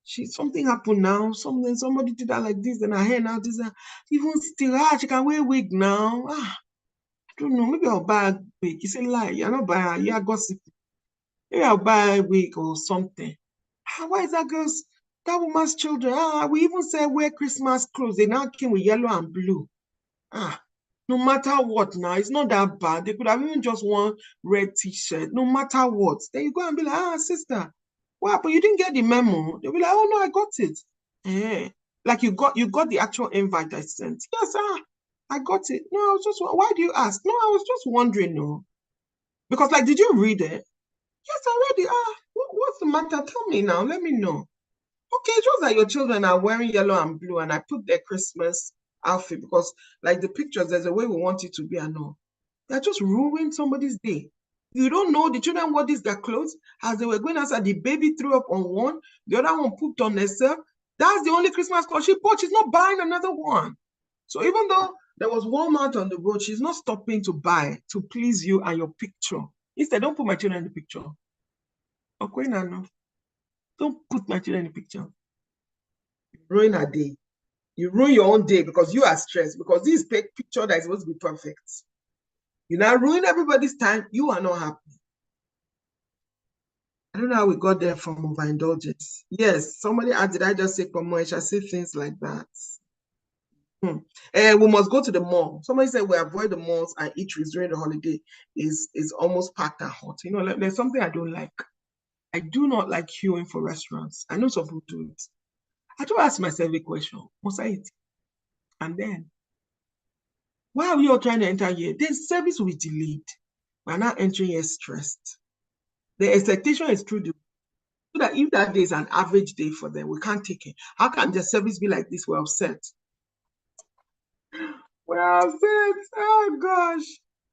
Something happened now. Somebody did that like this, then her hair now this. Even still, she can wear a wig now. I don't know. Maybe I'll buy a wig. It's a lie. You're not buying. You're gossiping. Maybe I'll buy a wig or something. Why is that woman's children? We even said wear Christmas clothes. They now came with yellow and blue. No matter what now, it's not that bad. They could have even just worn red t-shirt. No matter what. Then you go and be like, sister, what happened? You didn't get the memo. They'll be like, oh no, I got it. Like you got the actual invite I sent. Yes, I got it. No, I was just, why do you ask? No, I was just wondering, no. Because like, did you read it? Yes, I read it. What's the matter? Tell me now. Let me know. Okay, it's just that your children are wearing yellow and blue and I put their Christmas outfit because like the pictures, there's a way we want it to be and all. They're just ruining somebody's day. You don't know the children wore their clothes as they were going outside. The baby threw up on one, the other one pooped on herself. That's the only Christmas clothes she bought. She's not buying another one. So even though there was Walmart on the road, she's not stopping to buy to please you and your picture. Instead, don't put my children in the picture. Okay, Nano. Don't put my children in the picture. You ruin her day. You ruin your own day because you are stressed because this picture that is supposed to be perfect. You now ruin everybody's time. You are not happy. I don't know how we got there from overindulgence. Yes, somebody asked, did I just say pomoish? I say things like that. We must go to the mall. Somebody said we avoid the malls and eateries during the holiday is almost packed and hot. You know, there's something I don't like. I do not like queuing for restaurants. I know some people do it. I do ask myself a question. Must I eat? And then, why are we all trying to enter here? The service will be delayed. We're not entering here stressed. The expectation is through the so that if that day is an average day for them, we can't take it. How can the service be like this? We're upset. We're upset. Oh gosh.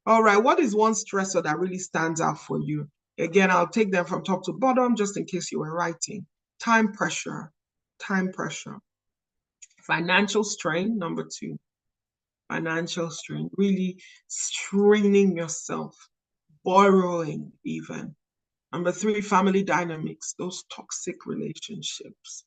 All right. What is one stressor that really stands out for you? Again, I'll take them from top to bottom just in case you were writing. Time pressure. Time pressure. Financial strain, number 2. Financial strain. Really straining yourself. Borrowing even. Number 3, family dynamics, those toxic relationships.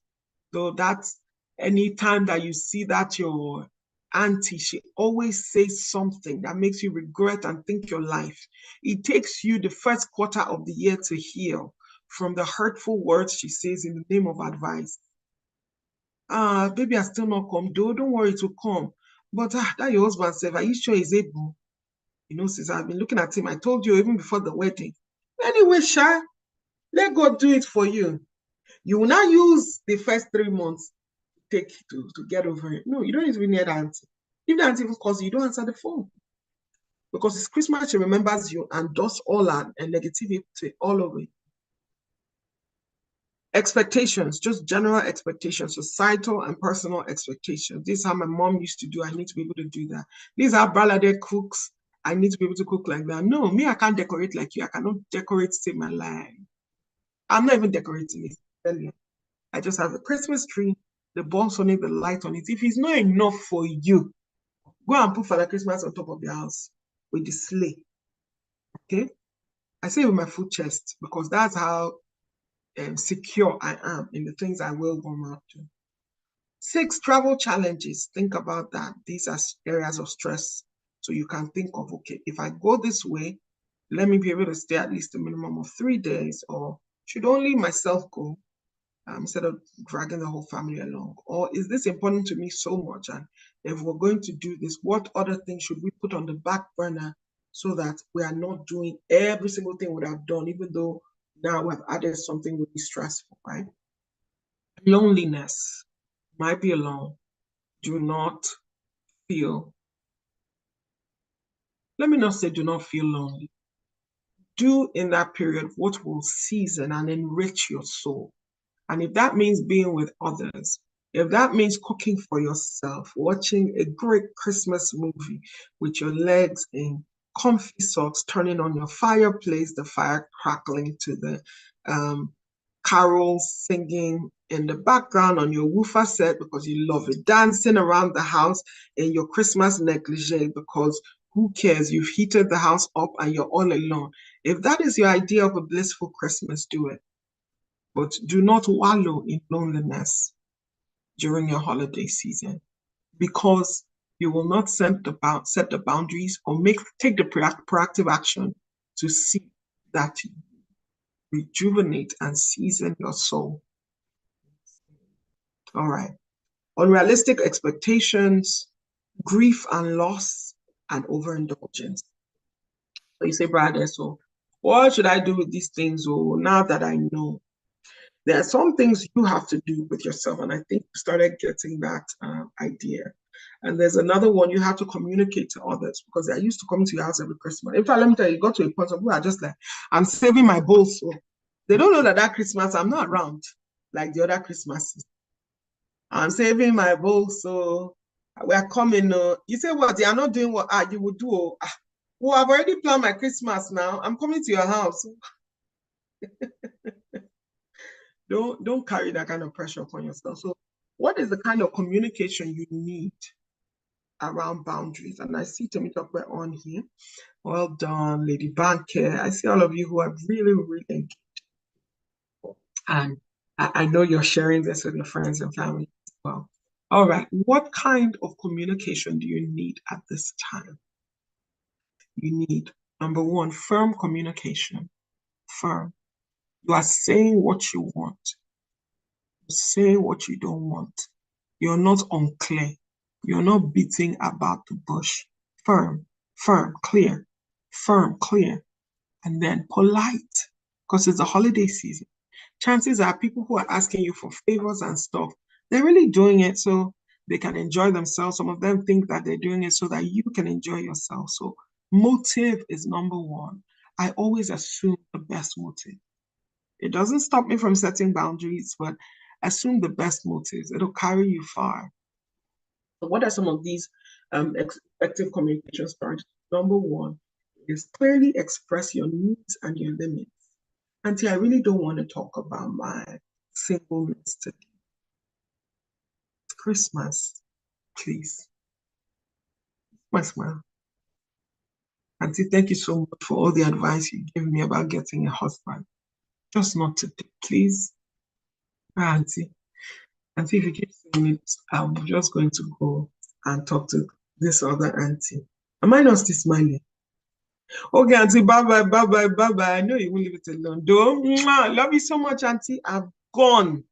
So that's anytime that you see that your auntie, she always says something that makes you regret and think your life. It takes you the first quarter of the year to heal from the hurtful words she says in the name of advice. Baby, I still not come. Don't worry to come. But that your husband said, are you sure he's able? You know, since I've been looking at him, I told you even before the wedding. Anyway, Sha, let God do it for you. You will not use the first 3 months to get over it. No, you don't even need that auntie. If the auntie even calls you, don't answer the phone. Because it's Christmas, she remembers you and does all that and negativity all over it. Expectations, just general expectations, societal and personal expectations. This is how my mom used to do. I need to be able to do that. These are Balade cooks. I need to be able to cook like that. No, me, I can't decorate like you. I cannot decorate to save my life. I'm not even decorating it. I just have a Christmas tree, the bulbs on it, the light on it. If it's not enough for you, go and put Father Christmas on top of your house with the sleigh. Okay? I say with my full chest because that's how secure I am in the things I will warm up to. 6, travel challenges. Think about that. These are areas of stress. So you can think of, okay, if I go this way, let me be able to stay at least a minimum of 3 days, or should only myself go instead of dragging the whole family along? Or is this important to me so much? And if we're going to do this, what other things should we put on the back burner so that we are not doing every single thing we would have done, even though now we've added something really stressful, right? Loneliness. Might be alone. Do not feel, let me not say do not feel lonely. Do in that period what will season and enrich your soul. And if that means being with others, if that means cooking for yourself, watching a great Christmas movie with your legs in comfy socks, turning on your fireplace, the fire crackling to the carols singing in the background on your woofer set because you love it, dancing around the house in your Christmas negligee because who cares? You've heated the house up and you're all alone. If that is your idea of a blissful Christmas, do it. But do not wallow in loneliness during your holiday season because you will not set the boundaries or take the proactive action to see that you rejuvenate and season your soul. All right. Unrealistic expectations, grief and loss, and overindulgence. So you say, brother, so what should I do with these things? Oh, now that I know, there are some things you have to do with yourself. And I think you started getting that idea. And there's another one, you have to communicate to others because they're used to coming to your house every Christmas. In fact, let me tell you, you got to a point of where I just like, I'm saving my bowls. So they don't know that Christmas, I'm not around like the other Christmases. I'm saving my bowls. So we're coming. You say what? They are not doing what you would do. Well, I've already planned my Christmas now. I'm coming to your house. Don't carry that kind of pressure upon yourself. So what is the kind of communication you need around boundaries? And I see Temitope on here. Well done, Lady Banker. I see all of you who are really, really engaged. And I know you're sharing this with your friends and family as well. All right. What kind of communication do you need at this time? You need, number one, firm communication. Firm. You are saying what you want. You're saying what you don't want. You're not unclear. You're not beating about the bush. Firm, clear, firm, clear, and then polite because it's a holiday season. Chances are people who are asking you for favors and stuff, they're really doing it so they can enjoy themselves. Some of them think that they're doing it so that you can enjoy yourself. So motive is number one. I always assume the best motive. It doesn't stop me from setting boundaries, but assume the best motives. It'll carry you far. So what are some of these effective communication strategies? Number one is clearly express your needs and your limits. Auntie, I really don't want to talk about my singleness today. It's Christmas, please. My smile. Auntie, thank you so much for all the advice you gave me about getting a husband. Just not today, please. Auntie. Auntie, if you keep saying it, I'm just going to go and talk to this other auntie. Am I not still smiling? Okay, auntie, bye-bye, bye-bye, bye-bye. I know you won't leave it alone. Though, love you so much, auntie. I've gone.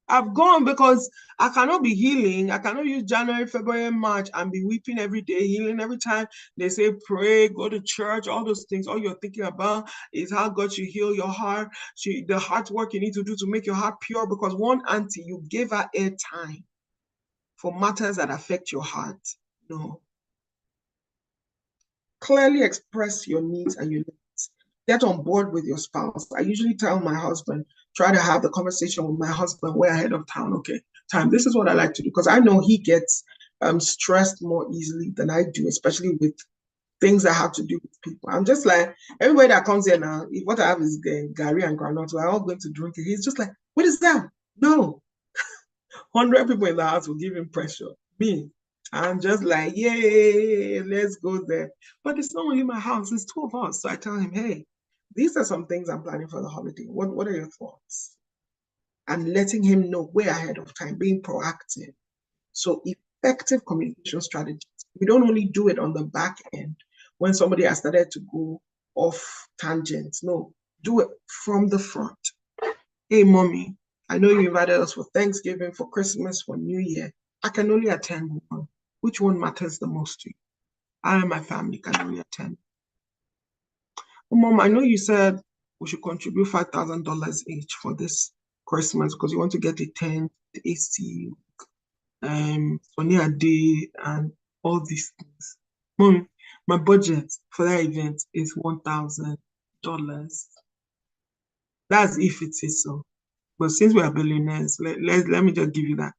I've gone because I cannot be healing. I cannot use January, February, March and be weeping every day, healing every time they say pray, go to church, all those things. All you're thinking about is how God should heal your heart, the heart work you need to do to make your heart pure. Because one auntie, you gave her airtime for matters that affect your heart. No. Clearly express your needs and your limits. get on board with your spouse. I usually tell my husband, try to have the conversation with my husband way ahead of time. Okay, time. This is what I like to do because I know he gets stressed more easily than I do, especially with things that have to do with people. I'm just like, everybody that comes here now, if what I have is Gary and Granot, we're all going to drink it. He's just like, what is that? No. 100 people in the house will give him pressure. Me, I'm just like, yay, let's go there. But it's not only my house, it's two of us. So I tell him, hey, these are some things I'm planning for the holiday. What are your thoughts? And letting him know way ahead of time, being proactive. So effective communication strategies. We don't only do it on the back end when somebody has started to go off tangents. No, do it from the front. Hey, mommy, I know you invited us for Thanksgiving, for Christmas, for New Year. I can only attend one. Which one matters the most to you? I and my family can only attend. Oh, Mom, I know you said we should contribute $5,000 each for this Christmas because you want to get a tent, the AC, Sonia Day, and all these things. Mom, my budget for that event is $1,000. That's if it is so. But since we are billionaires, let me just give you that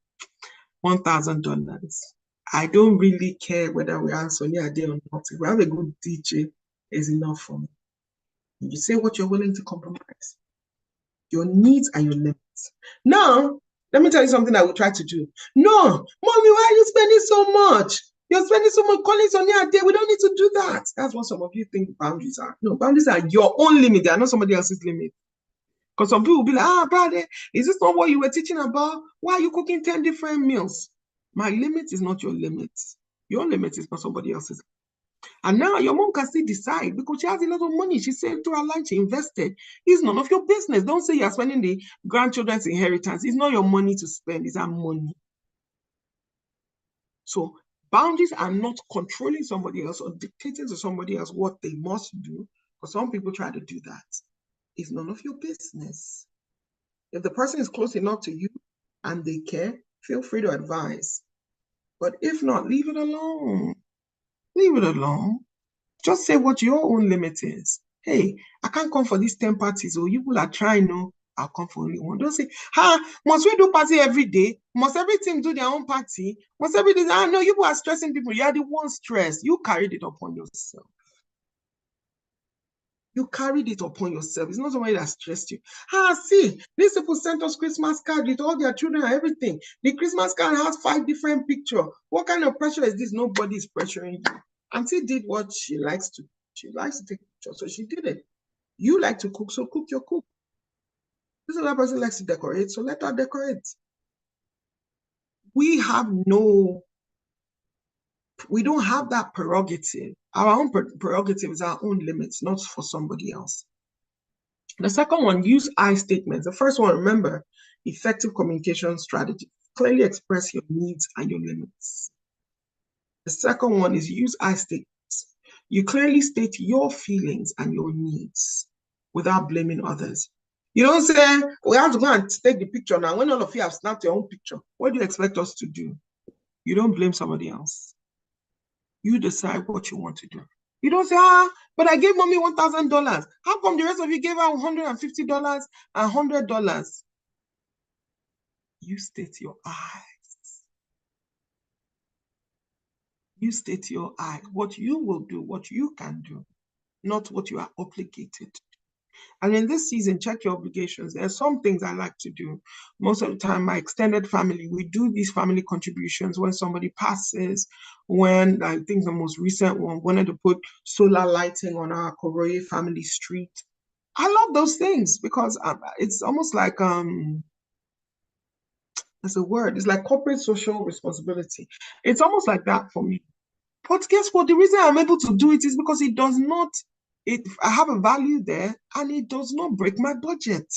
$1,000. I don't really care whether we have Sonia Day or not. If we have a good DJ, is enough for me. You say what you're willing to compromise, your needs and your limits. Now, let me tell you something I will try to do. No, mommy, why are you spending so much? You're spending so much calling Sonia Day. We don't need to do that. That's what some of you think boundaries are. No, boundaries are your own limit. They are not somebody else's limit. Because some people will be like, brother, is this not what you were teaching about? Why are you cooking 10 different meals? My limit is not your limit. Your limit is not somebody else's. And now your mom can still decide because she has a lot of money. She saved to her life, she invested. It's none of your business. Don't say you're spending the grandchildren's inheritance. It's not your money to spend, it's our money. So boundaries are not controlling somebody else or dictating to somebody else what they must do. Because some people try to do that. It's none of your business. If the person is close enough to you and they care, feel free to advise. But if not, leave it alone. Leave it alone. Just say what your own limit is. Hey, I can't come for these 10 parties. Oh, you will are trying, no, I'll come for only one. Don't say, must we do party every day? Must every team do their own party? Must every day? No, you are stressing people. You are the one stressed. You carried it upon yourself. You carried it upon yourself. It's not somebody that stressed you. See, these people sent us Christmas card with all their children and everything. The Christmas card has 5 different pictures. What kind of pressure is this? Nobody is pressuring you. Auntie did what she likes to do. She likes to take pictures, so she did it. You like to cook, so cook your cook. This other person likes to decorate, so let her decorate. We don't have that prerogative. Our own prerogative is our own limits, not for somebody else. The second one, use I statements. The first one, remember, effective communication strategy. Clearly express your needs and your limits. The second one is use I statements. You clearly state your feelings and your needs without blaming others. You don't say, we have to go and take the picture now. When all of you have snapped your own picture, what do you expect us to do? You don't blame somebody else. You decide what you want to do. You don't say, but I gave mommy $1,000. How come the rest of you gave her $150 and $100? You state your eyes. You state your eye, what you will do, what you can do, not what you are obligated to. And in this season, check your obligations. There are some things I like to do. Most of the time, my extended family, we do these family contributions when somebody passes, when I think the most recent one wanted to put solar lighting on our Koroye family street. I love those things because it's almost like, there's a word, it's like corporate social responsibility. It's almost like that for me. But guess what? The reason I'm able to do it is because it does not, I have a value there and it does not break my budget.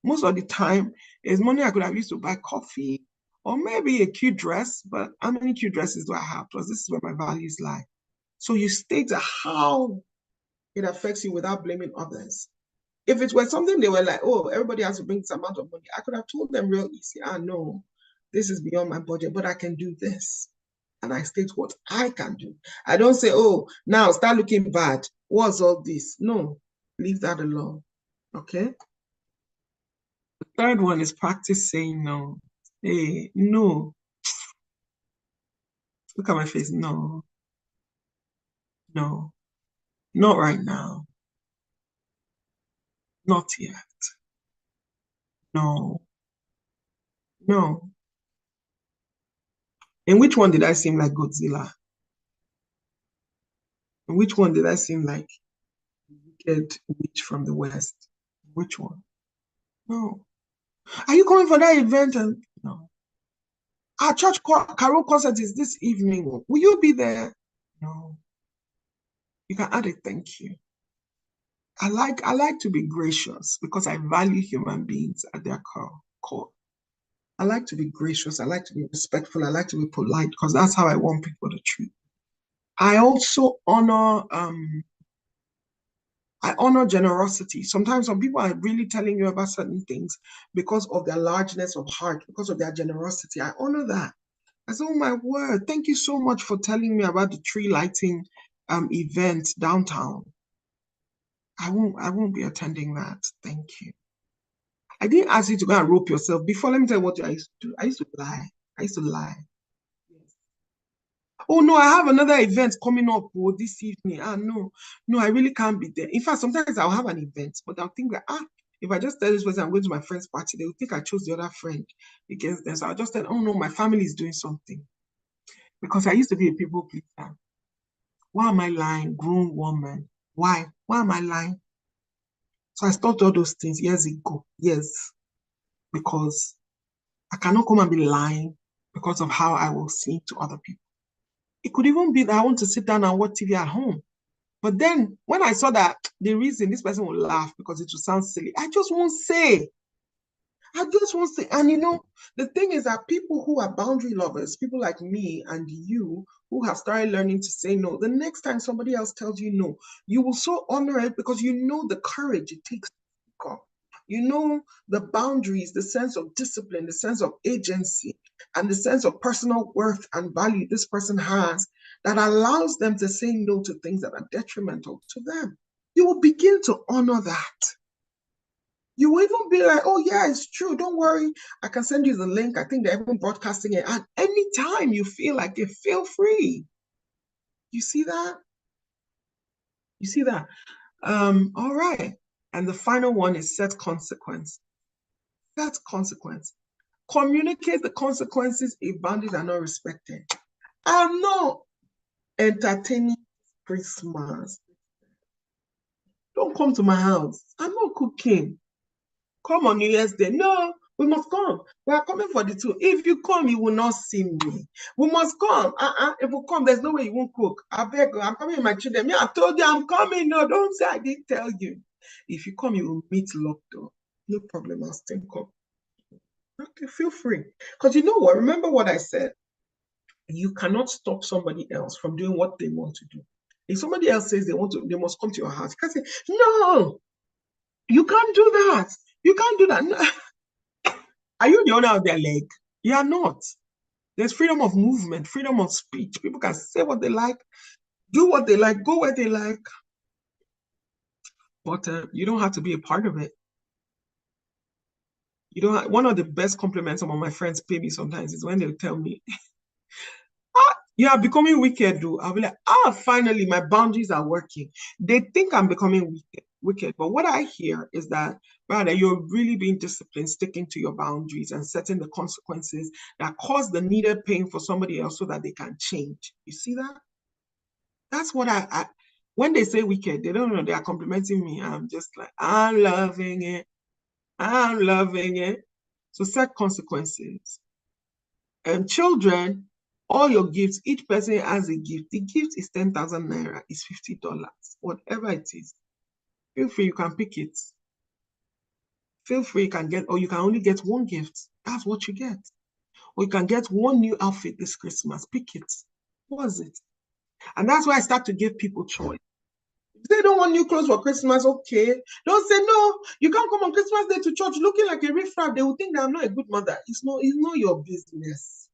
Most of the time, it's money I could have used to buy coffee or maybe a cute dress, but how many cute dresses do I have? Because this is where my values lie. So you state how it affects you without blaming others. If it were something they were like, oh, everybody has to bring this amount of money, I could have told them real easy, no, this is beyond my budget, but I can do this. And I state what I can do. I don't say, oh, now start looking bad. What's all this? No. Leave that alone. Okay. The third one is practice saying no. Hey, no. Look at my face. No, no, not right now. Not yet. No, no. In which one did I seem like Godzilla? In which one did I seem like wicked witch from the West? Which one? No. Are you coming for that event? And no. Our church carol concert is this evening. Will you be there? No. You can add a thank you. I like to be gracious because I value human beings at their core. I like to be gracious. I like to be respectful. I like to be polite because that's how I want people to treat. I also honor generosity. Sometimes some people are really telling you about certain things because of their largeness of heart, because of their generosity. I honor that. I say, oh my word, thank you so much for telling me about the tree lighting event downtown. I won't be attending that. Thank you. I didn't ask you to go and rope yourself. Before, let me tell you what I used to do. I used to lie. I used to lie. Yes. Oh no, I have another event coming up this evening. No, no, I really can't be there. In fact, sometimes I'll have an event, but I'll think that if I just tell this person I'm going to my friend's party, they will think I chose the other friend against them. So I'll just tell, oh no, my family is doing something. Because I used to be a people pleaser. Why am I lying? Grown woman. Why? Why am I lying? So I stopped all those things years ago. Yes. Because I cannot come and be lying because of how I will seem to other people. It could even be that I want to sit down and watch TV at home. But then when I saw that the reason this person will laugh because it will sound silly, I just won't say. I just won't say. And the thing is that people who are boundary lovers, people like me and you, who have started learning to say no, the next time somebody else tells you no, you will so honor it because you know the courage it takes to speak up. You know the boundaries, the sense of discipline, the sense of agency, and the sense of personal worth and value this person has that allows them to say no to things that are detrimental to them. You will begin to honor that. You will even be like, oh, yeah, it's true. Don't worry. I can send you the link. I think they're even broadcasting it. At any time you feel like it, feel free. You see that? You see that? All right. And the final one is set consequence. Set consequence. Communicate the consequences if boundaries are not respected. I'm not entertaining Christmas. Don't come to my house. I'm not cooking. Come on New Year's Day. No, we must come. We are coming for the two. If you come, you will not see me. We must come. If we come, there's no way you won't cook. I beg you, I'm coming with my children. Me, I told you I'm coming. No, don't say I didn't tell you. If you come, you will meet locked door. No problem, I'll still come. Okay, feel free. Because you know what? Remember what I said. You cannot stop somebody else from doing what they want to do. If somebody else says they must come to your house, you can't say, no, you can't do that. You can't do that. No. Are you the owner of their leg? You are not. There's freedom of movement, freedom of speech. People can say what they like, do what they like, go where they like. But you don't have to be a part of it. You don't have, one of the best compliments some of my friends pay me sometimes is when they tell me, you are becoming wicked, though. I'll be like, finally, my boundaries are working. They think I'm becoming wicked. But what I hear is that, rather, you're really being disciplined, sticking to your boundaries and setting the consequences that cause the needed pain for somebody else so that they can change. You see that? That's what when they say wicked, they don't know they are complimenting me. I'm just like, I'm loving it. I'm loving it. So set consequences. And children, all your gifts, each person has a gift. The gift is 10,000 naira, is $50, whatever it is. Feel free, you can pick it. Feel free, you can get, or you can only get one gift. That's what you get. Or you can get one new outfit this Christmas. Pick it. What is it? And that's why I start to give people choice. If they don't want new clothes for Christmas, okay. Don't say, no, you can't come on Christmas Day to church looking like a riffraff. They will think that I'm not a good mother. It's not your business.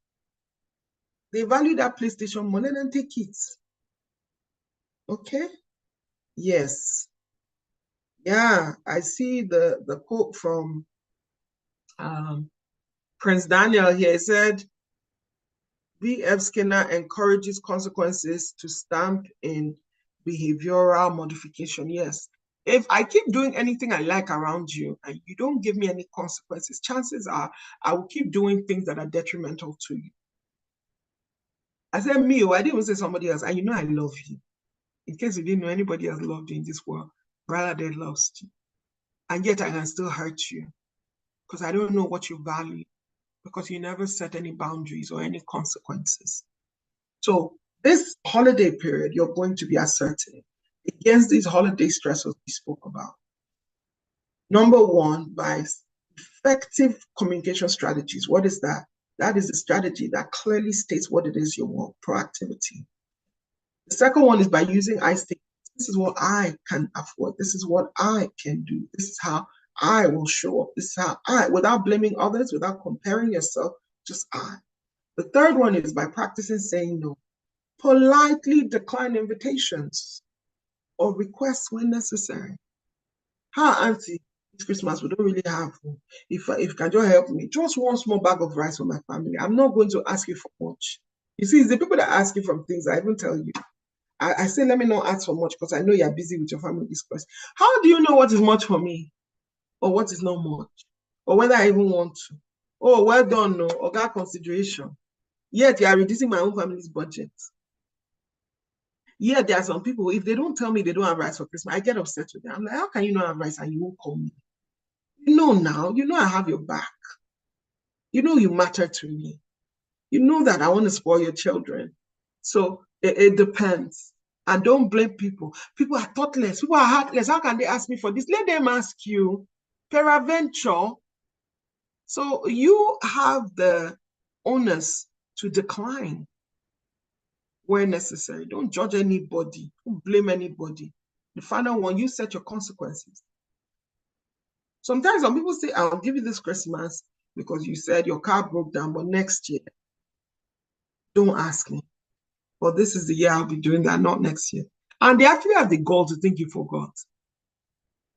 They value that PlayStation money and take it. Okay? Yes. Yeah, I see the quote from Prince Daniel here. He said, B.F. Skinner encourages consequences to stamp in behavioral modification. Yes. If I keep doing anything I like around you and you don't give me any consequences, chances are I will keep doing things that are detrimental to you. I said me, I didn't even say somebody else. And you know I love you. In case you didn't know anybody else loved you in this world, Brother Dead loves you. And yet I can still hurt you because I don't know what you value, because you never set any boundaries or any consequences. So this holiday period, you're going to be assertive against these holiday stressors we spoke about. Number one, by effective communication strategies. What is that? That is a strategy that clearly states what it is you want, proactivity. The second one is by using I statements. This is what I can afford. This is what I can do. This is how I will show up. This is how I, without blaming others, without comparing yourself, just I. The third one is by practicing saying no. Politely decline invitations or requests when necessary. Hi, Auntie, it's Christmas. We don't really have food. If you can just help me, just one small bag of rice for my family. I'm not going to ask you for much. You see, it's the people that ask you for things I even tell you. I say, let me not ask for much because I know you're busy with your family this Christmas. How do you know what is much for me or what is not much? Or whether I even want to? Oh, well done, no, or got consideration. Yet you are reducing my own family's budget. Yeah, there are some people, if they don't tell me they don't have rice for Christmas, I get upset with them. I'm like, how can you not have rice and you won't call me? You know now, you know I have your back. You know you matter to me. You know that I want to spoil your children. So it depends. And don't blame people. People are thoughtless. People are heartless. How can they ask me for this? Let them ask you. Peradventure. So you have the onus to decline where necessary. Don't judge anybody. Don't blame anybody. The final one, you set your consequences. Sometimes some people say, I'll give you this Christmas because you said your car broke down, but next year, don't ask me. But this is the year I'll be doing that, not next year. And they actually have the gall to think you forgot.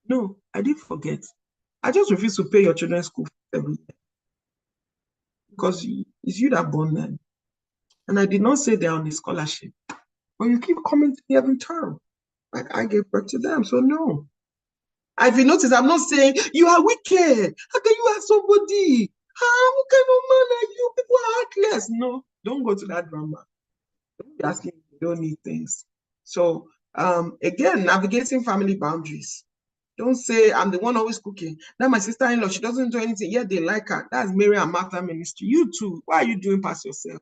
No, I didn't forget. I just refuse to pay your children's school every year because it's you that born them. And I did not say they're on a scholarship. But you keep coming to me every term. Like I gave birth to them, so no. If you notice, I'm not saying you are wicked. How can you ask somebody? What kind of man are you? People are heartless. No, don't go to that drama. Don't be asking if you don't need things. So again, navigating family boundaries. Don't say I'm the one always cooking. Now my sister-in-law, she doesn't do anything. Yet they like her. That's Mary and Martha ministry. You too. Why are you doing past yourself?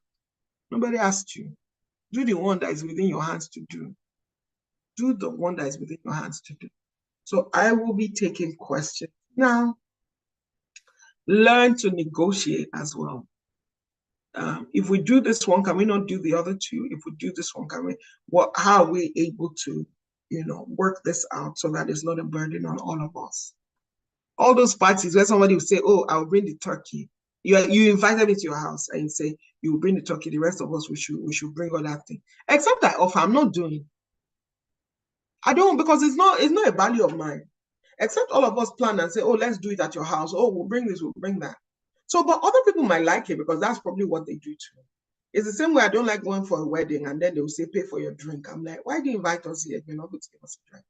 Nobody asked you. Do the one that is within your hands to do. Do the one that is within your hands to do. So I will be taking questions now. Learn to negotiate as well. If we do this one, can we not do the other two? If we do this one, can we? How are we able to, work this out so that it's not a burden on all of us? All those parties where somebody will say, "Oh, I'll bring the turkey." You invited me to your house and you say you will bring the turkey. The rest of us we should bring all that thing. Except I offer, I'm not doing. I don't, because it's not a value of mine. Except all of us plan and say, oh, let's do it at your house. Oh, we'll bring this, we'll bring that. So, but other people might like it because that's probably what they do too. It's the same way I don't like going for a wedding and then they'll say, pay for your drink. I'm like, why do you invite us here if you're not going to give us a drink?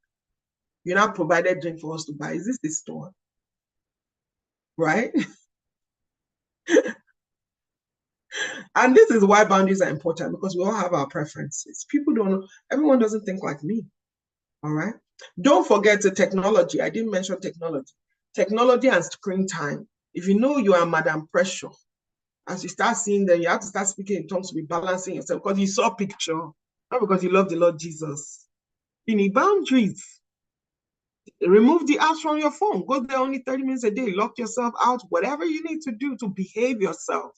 You're not provided drink for us to buy. Is this the store? Right? And this is why boundaries are important, because we all have our preferences. People don't know, everyone doesn't think like me. All right. Don't forget the technology. I didn't mention technology. Technology and screen time. If you know you are Madam Pressure, as you start seeing them, you have to start speaking in tongues to be balancing yourself because you saw picture, not because you love the Lord Jesus. You need boundaries. Remove the apps from your phone. Go there only 30 minutes a day. Lock yourself out. Whatever you need to do to behave yourself.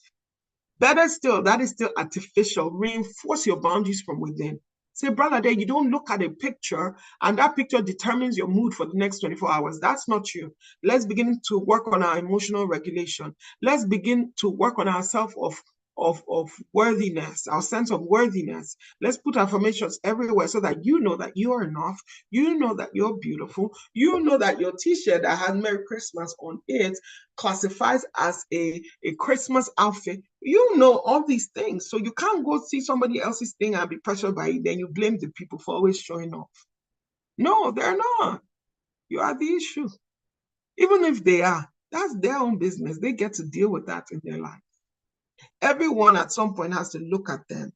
Better still, that is still artificial. Reinforce your boundaries from within. Say, brother, there you don't look at a picture and that picture determines your mood for the next 24 hours. That's not you. Let's begin to work on our emotional regulation. Let's begin to work on ourselves of of worthiness, our sense of worthiness. Let's put affirmations everywhere so that you know that you are enough, you know that you're beautiful, you know that your t-shirt that has Merry Christmas on it classifies as a Christmas outfit. You know all these things. So you can't go see somebody else's thing and be pressured by it, then you blame the people for always showing off. No, they're not. You are the issue. Even if they are, that's their own business. They get to deal with that in their life. Everyone at some point has to look at them,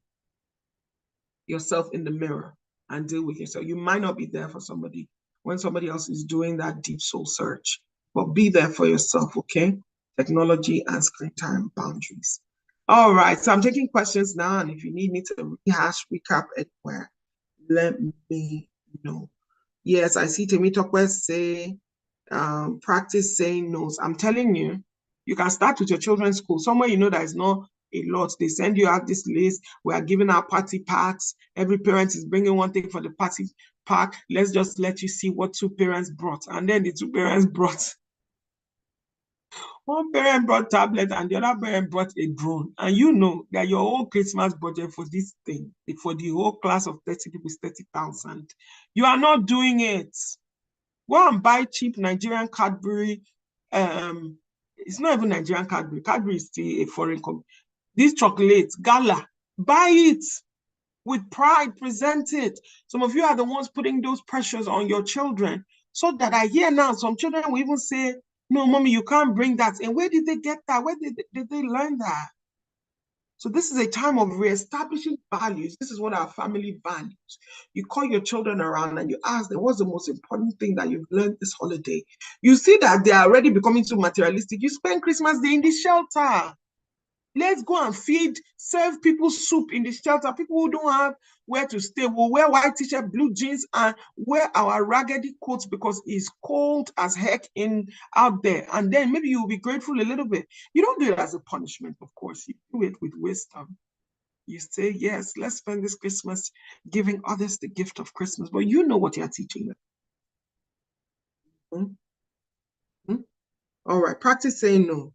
yourself in the mirror, and deal with yourself. You might not be there for somebody when somebody else is doing that deep soul search, but be there for yourself, okay? Technology and screen time boundaries. All right, so I'm taking questions now, and if you need me to rehash, recap anywhere, let me know. Yes, I see Temitope say, practice saying no's. I'm telling you, you can start with your children's school. Somewhere you know that is not a lot. They send you out this list. We are giving out party packs. Every parent is bringing one thing for the party pack. Let's just let you see what two parents brought. And then the two parents brought, one parent brought tablet and the other parent brought a drone. And you know that your whole Christmas budget for this thing, for the whole class of 30 people is 30,000. You are not doing it. Go and buy cheap Nigerian Cadbury. It's not even Nigerian Cadbury. Cadbury is still a foreign company. This chocolate, Gala, buy it with pride, present it. Some of you are the ones putting those pressures on your children. So that I hear now, some children will even say, no, mommy, you can't bring that. And where did they get that? Where did they learn that? So this is a time of reestablishing values. This is what our family values. You call your children around and you ask them, what's the most important thing that you've learned this holiday? You see that they are already becoming too materialistic. You spend Christmas Day in the shelter. Let's go and serve people soup in the shelter. People who don't have where to stay will wear white t-shirt, blue jeans, and wear our raggedy coats because it's cold as heck out there. And then maybe you'll be grateful a little bit. You don't do it as a punishment, of course. You do it with wisdom. You say, yes, let's spend this Christmas giving others the gift of Christmas. But you know what you're teaching them. Mm-hmm. All right, practice saying no.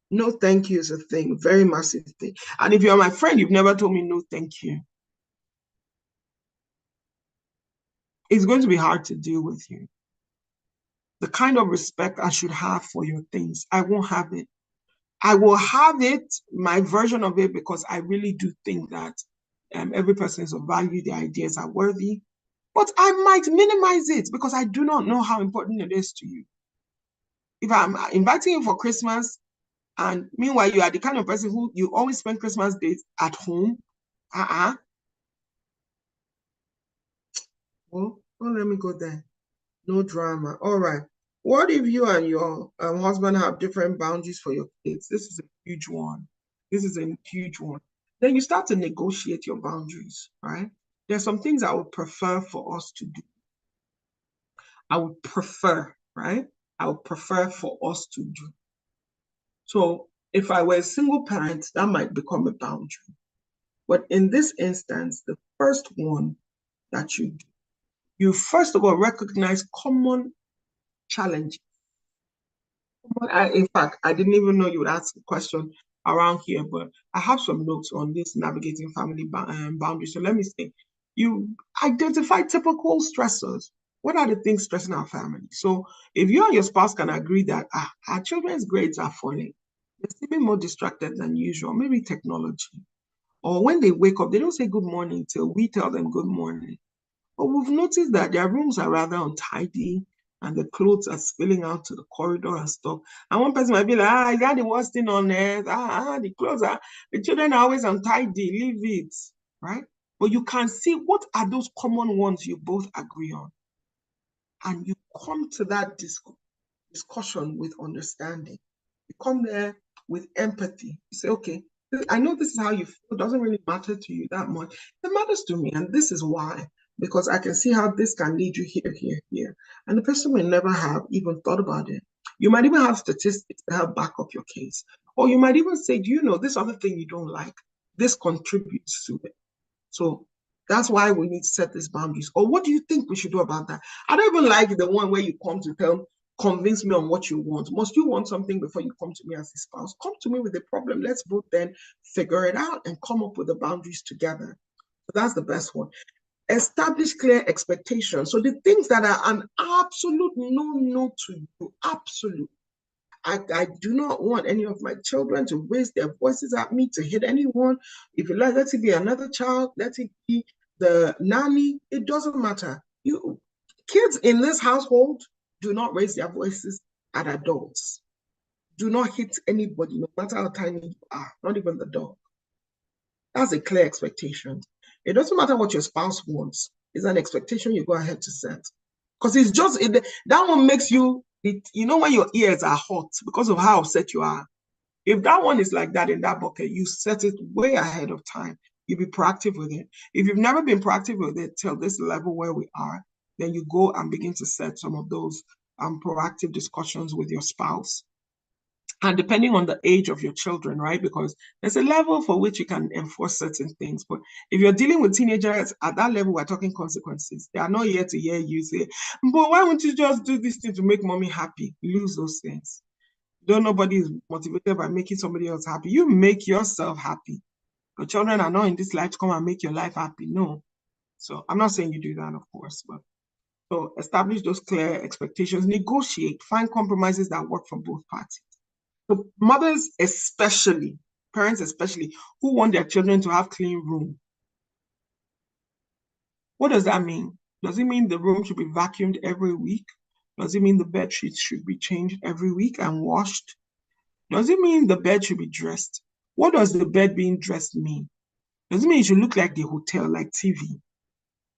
No, thank you is a thing, very massive thing. And if you're my friend, you've never told me no, thank you. It's going to be hard to deal with you. The kind of respect I should have for your things, I won't have it. I will have it, my version of it, because I really do think that every person is of value, their ideas are worthy. But I might minimize it because I do not know how important it is to you. If I'm inviting you for Christmas, and meanwhile, you are the kind of person who you always spend Christmas days at home. Well, don't let me go there. No drama. All right. What if you and your husband have different boundaries for your kids? This is a huge one. This is a huge one. Then you start to negotiate your boundaries, right? There's some things I would prefer for us to do. I would prefer, right? I would prefer for us to do. So if I were a single parent, that might become a boundary. But in this instance, the first one that you do, you first of all recognize common challenges. In fact, I didn't even know you would ask a question around here, but I have some notes on this navigating family boundaries. So let me say, you identify typical stressors. What are the things stressing our family? So if you and your spouse can agree that our children's grades are falling, they're still more distracted than usual, maybe technology. Or when they wake up, they don't say good morning till we tell them good morning. But we've noticed that their rooms are rather untidy and the clothes are spilling out to the corridor and stuff. And one person might be like, is that the worst thing on earth? The children are always untidy, leave it, right? But you can see what are those common ones you both agree on. And you come to that discussion with understanding. You come there with empathy. You say, okay, I know this is how you feel. It doesn't really matter to you that much. It matters to me, and this is why. Because I can see how this can lead you here, here, here. And the person may never have even thought about it. You might even have statistics to help back up your case. Or you might even say, do you know this other thing you don't like? This contributes to it. So that's why we need to set these boundaries. Or what do you think we should do about that? I don't even like the one where you come to tell convince me on what you want. Must you want something before you come to me as a spouse? Come to me with a problem. Let's both then figure it out and come up with the boundaries together. So that's the best one. Establish clear expectations. So the things that are an absolute no to you, absolute. I do not want any of my children to raise their voices at me, to hit anyone. If you like, let it be another child, let it be the nanny. It doesn't matter. Kids in this household do not raise their voices at adults. Do not hit anybody, no matter how tiny you are, not even the dog. That's a clear expectation. It doesn't matter what your spouse wants. It's an expectation you go ahead to set. Because it's just, that one makes you, when your ears are hot because of how upset you are. If that one is like that in that bucket, you set it way ahead of time. You be proactive with it. If you've never been proactive with it till this level where we are, then you go and begin to set some of those proactive discussions with your spouse. And depending on the age of your children, right? Because there's a level for which you can enforce certain things. But if you're dealing with teenagers at that level, we're talking consequences. They are not here to hear you say, but why won't you just do this thing to make mommy happy? Lose those things. Though nobody is motivated by making somebody else happy. You make yourself happy. Your children are not in this life to come and make your life happy. No. So I'm not saying you do that, of course, but so establish those clear expectations, negotiate, find compromises that work for both parties. So mothers especially, parents especially, who want their children to have clean room. What does that mean? Does it mean the room should be vacuumed every week? Does it mean the bed sheets should be changed every week and washed? Does it mean the bed should be dressed? What does the bed being dressed mean? Does it mean it should look like the hotel, like TV?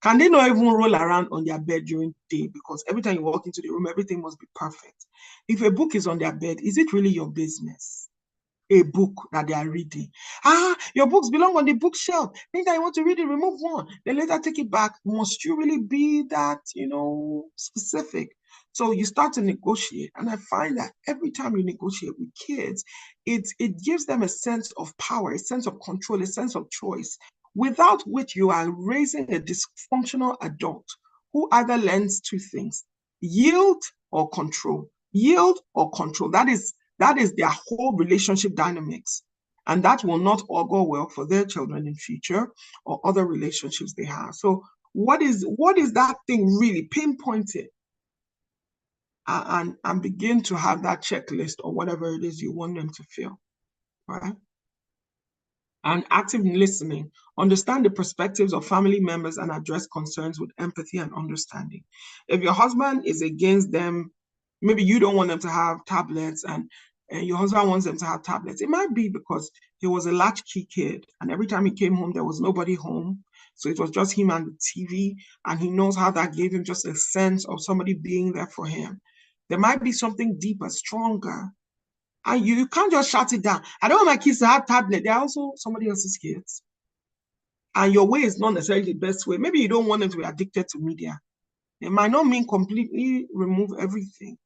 Can they not even roll around on their bed during the day? Because every time you walk into the room, everything must be perfect. If a book is on their bed, is it really your business? A book that they are reading. Your books belong on the bookshelf. Anytime you want to read it, remove one. Then later take it back. Must you really be that, specific? So you start to negotiate. And I find that every time you negotiate with kids, it gives them a sense of power, a sense of control, a sense of choice, without which you are raising a dysfunctional adult who either learns two things: yield or control. Yield or control. That is their whole relationship dynamics. And that will not augur well for their children in future or other relationships they have. So what is that thing really? Pinpoint it and begin to have that checklist or whatever it is you want them to feel, right? And active listening. Understand the perspectives of family members and address concerns with empathy and understanding. If your husband is against them, maybe you don't want them to have tablets and your husband wants them to have tablets. It might be because he was a latchkey kid and every time he came home, there was nobody home. So it was just him and the TV, and he knows how that gave him just a sense of somebody being there for him. There might be something deeper, stronger, and you can't just shut it down. I don't want my kids to have tablet. They're also somebody else's kids. And your way is not necessarily the best way. Maybe you don't want them to be addicted to media. It might not mean completely remove everything.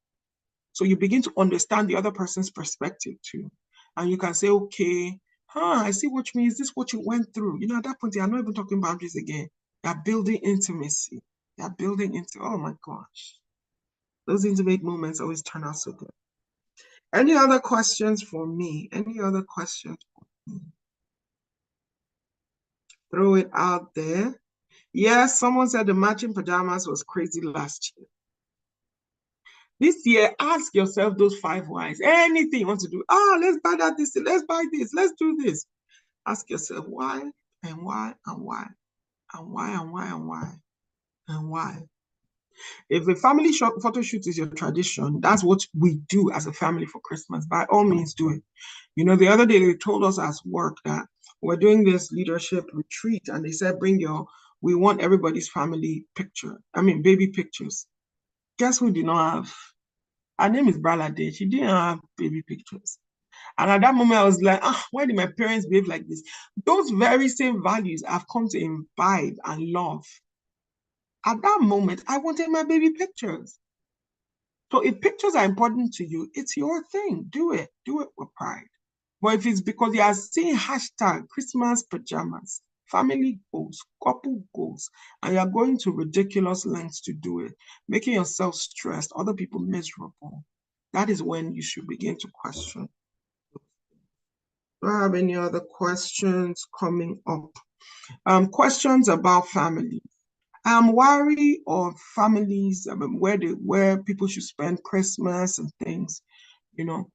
So you begin to understand the other person's perspective too. And you can say, okay, I see what you mean. Is this what you went through? At that point, they are not even talking boundaries again. They're building intimacy. They're building into, oh my gosh. Those intimate moments always turn out so good. Any other questions for me? Any other questions for me? Throw it out there. Yes, someone said the matching pajamas was crazy last year. This year, ask yourself those 5 whys. Anything you want to do. Let's buy that, this, let's buy this, let's do this. Ask yourself why and why and why and why and why and why and why. If a family photo shoot is your tradition, that's what we do as a family for Christmas. By all means, do it. The other day they told us as work that we're doing this leadership retreat, and they said, we want everybody's family picture. Baby pictures. Guess who did not have? Her name is Bralade. She didn't have baby pictures. And at that moment, I was like, why did my parents behave like this? Those very same values I've come to imbibe and love. At that moment, I wanted my baby pictures. So if pictures are important to you, it's your thing. Do it. Do it with pride. But if it's because you are seeing hashtag Christmas pajamas, family goals, couple goals, and you're going to ridiculous lengths to do it, making yourself stressed, other people miserable, that is when you should begin to question. Do I have any other questions coming up? Questions about family. I'm worried of families, where people should spend Christmas and things, you know.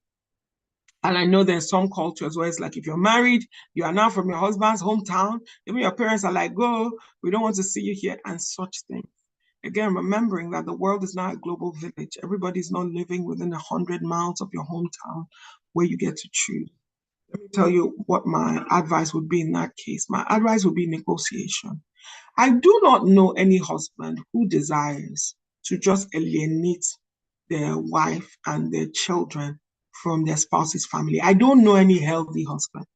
And I know there's some cultures where it's like if you're married, you are now from your husband's hometown. Even your parents are like, go, we don't want to see you here, and such things. Again, remembering that the world is not a global village. Everybody's not living within 100 miles of your hometown where you get to choose. Let me tell you what my advice would be in that case. My advice would be negotiation. I do not know any husband who desires to just alienate their wife and their children from their spouse's family. I don't know any healthy husband.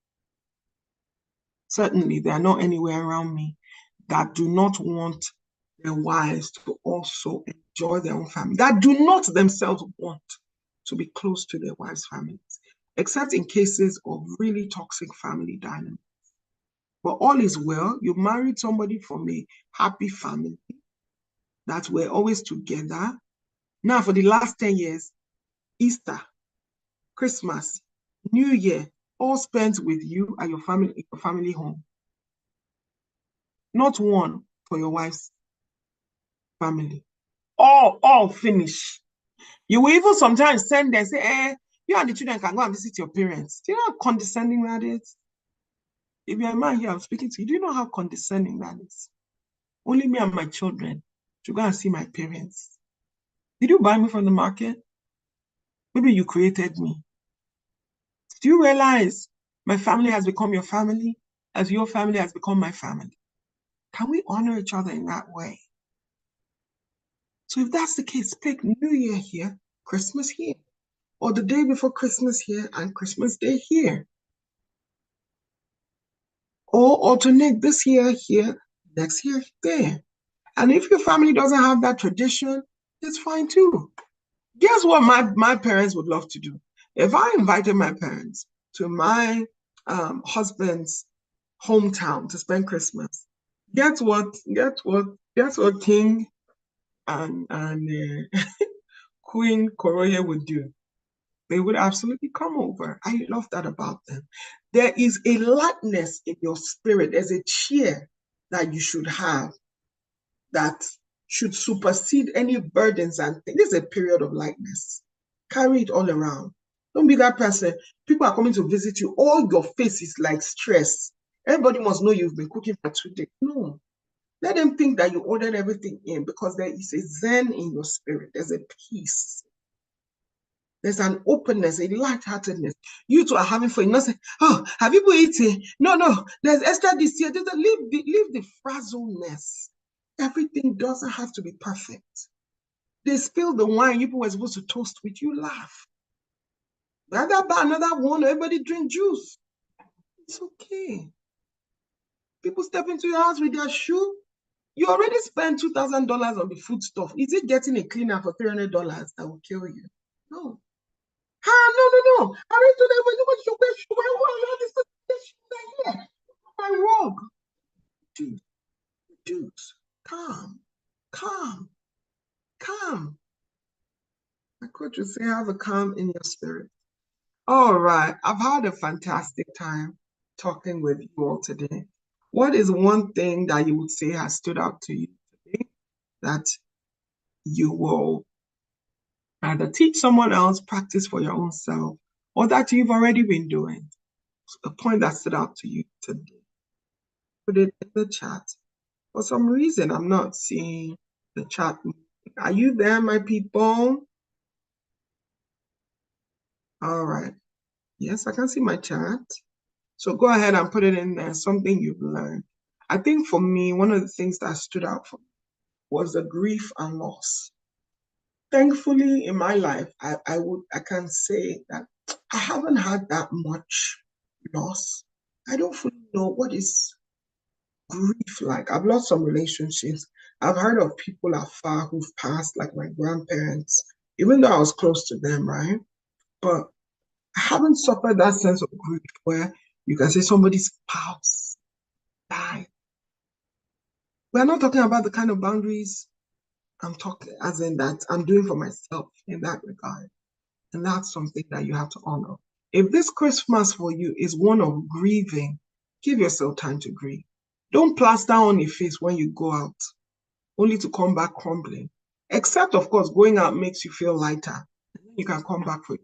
Certainly, there are not anywhere around me that do not want their wives to also enjoy their own family, that do not themselves want to be close to their wives' families, except in cases of really toxic family dynamics. But all is well. You married somebody from a happy family that were always together. Now, for the last 10 years, Easter, Christmas, New Year, all spent with you and your family home. Not one for your wife's family. All finish. You will even sometimes send them, say, you and the children can go and visit your parents. Do you know how condescending that is? If you're a man here, I'm speaking to you, do you know how condescending that is? Only me and my children should go and see my parents. Did you buy me from the market? Maybe you created me. Do you realize my family has become your family as your family has become my family? Can we honor each other in that way? So if that's the case, pick New Year here, Christmas here, or the day before Christmas here and Christmas Day here. Or alternate this year here, next year there. And if your family doesn't have that tradition, it's fine too. Guess what my parents would love to do? If I invited my parents to my husband's hometown to spend Christmas, guess what King and Queen Koroye would do? They would absolutely come over. I love that about them. There is a lightness in your spirit. There's a cheer that you should have that should supersede any burdens and things. This is a period of lightness. Carry it all around. Don't be that person. People are coming to visit you. All your face is like stress. Everybody must know you've been cooking for 2 days. No. Let them think that you ordered everything in because there is a zen in your spirit. There's a peace. There's an openness, a lightheartedness. You two are having fun. Not say, oh, have you eaten? No. There's extra this year. Leave the frazzleness. Everything doesn't have to be perfect. They spilled the wine you were supposed to toast with. You laugh. Rather buy another one. Everybody drink juice. It's okay. People step into your house with their shoe. You already spent $2,000 on the food stuff. Is it getting a cleaner for $300 that will kill you? No. No. I already told everybody what you wear. Why am I wrong? Dude, calm. My coach would say, have a calm in your spirit. All right. I've had a fantastic time talking with you all today. What is one thing that you would say has stood out to you today that you will either teach someone else, practice for your own self, or that you've already been doing? A point that stood out to you today. Put it in the chat. For some reason, I'm not seeing the chat. Are you there, my people? All right. Yes, I can see my chat. So go ahead and put it in there, something you've learned. I think for me, one of the things that stood out for me was the grief and loss. Thankfully, in my life, I can say that I haven't had that much loss. I don't fully know what is grief like. I've lost some relationships. I've heard of people afar who've passed, like my grandparents, even though I was close to them, right? But I haven't suffered that sense of grief where you can say somebody's spouse died We're not talking about the kind of boundaries I'm talking as in that I'm doing for myself in that regard. And that's something that you have to honor. If this Christmas for you is one of grieving, give yourself time to grieve. Don't plaster on your face when you go out, only to come back crumbling. Except, of course, going out makes you feel lighter. You can come back for it.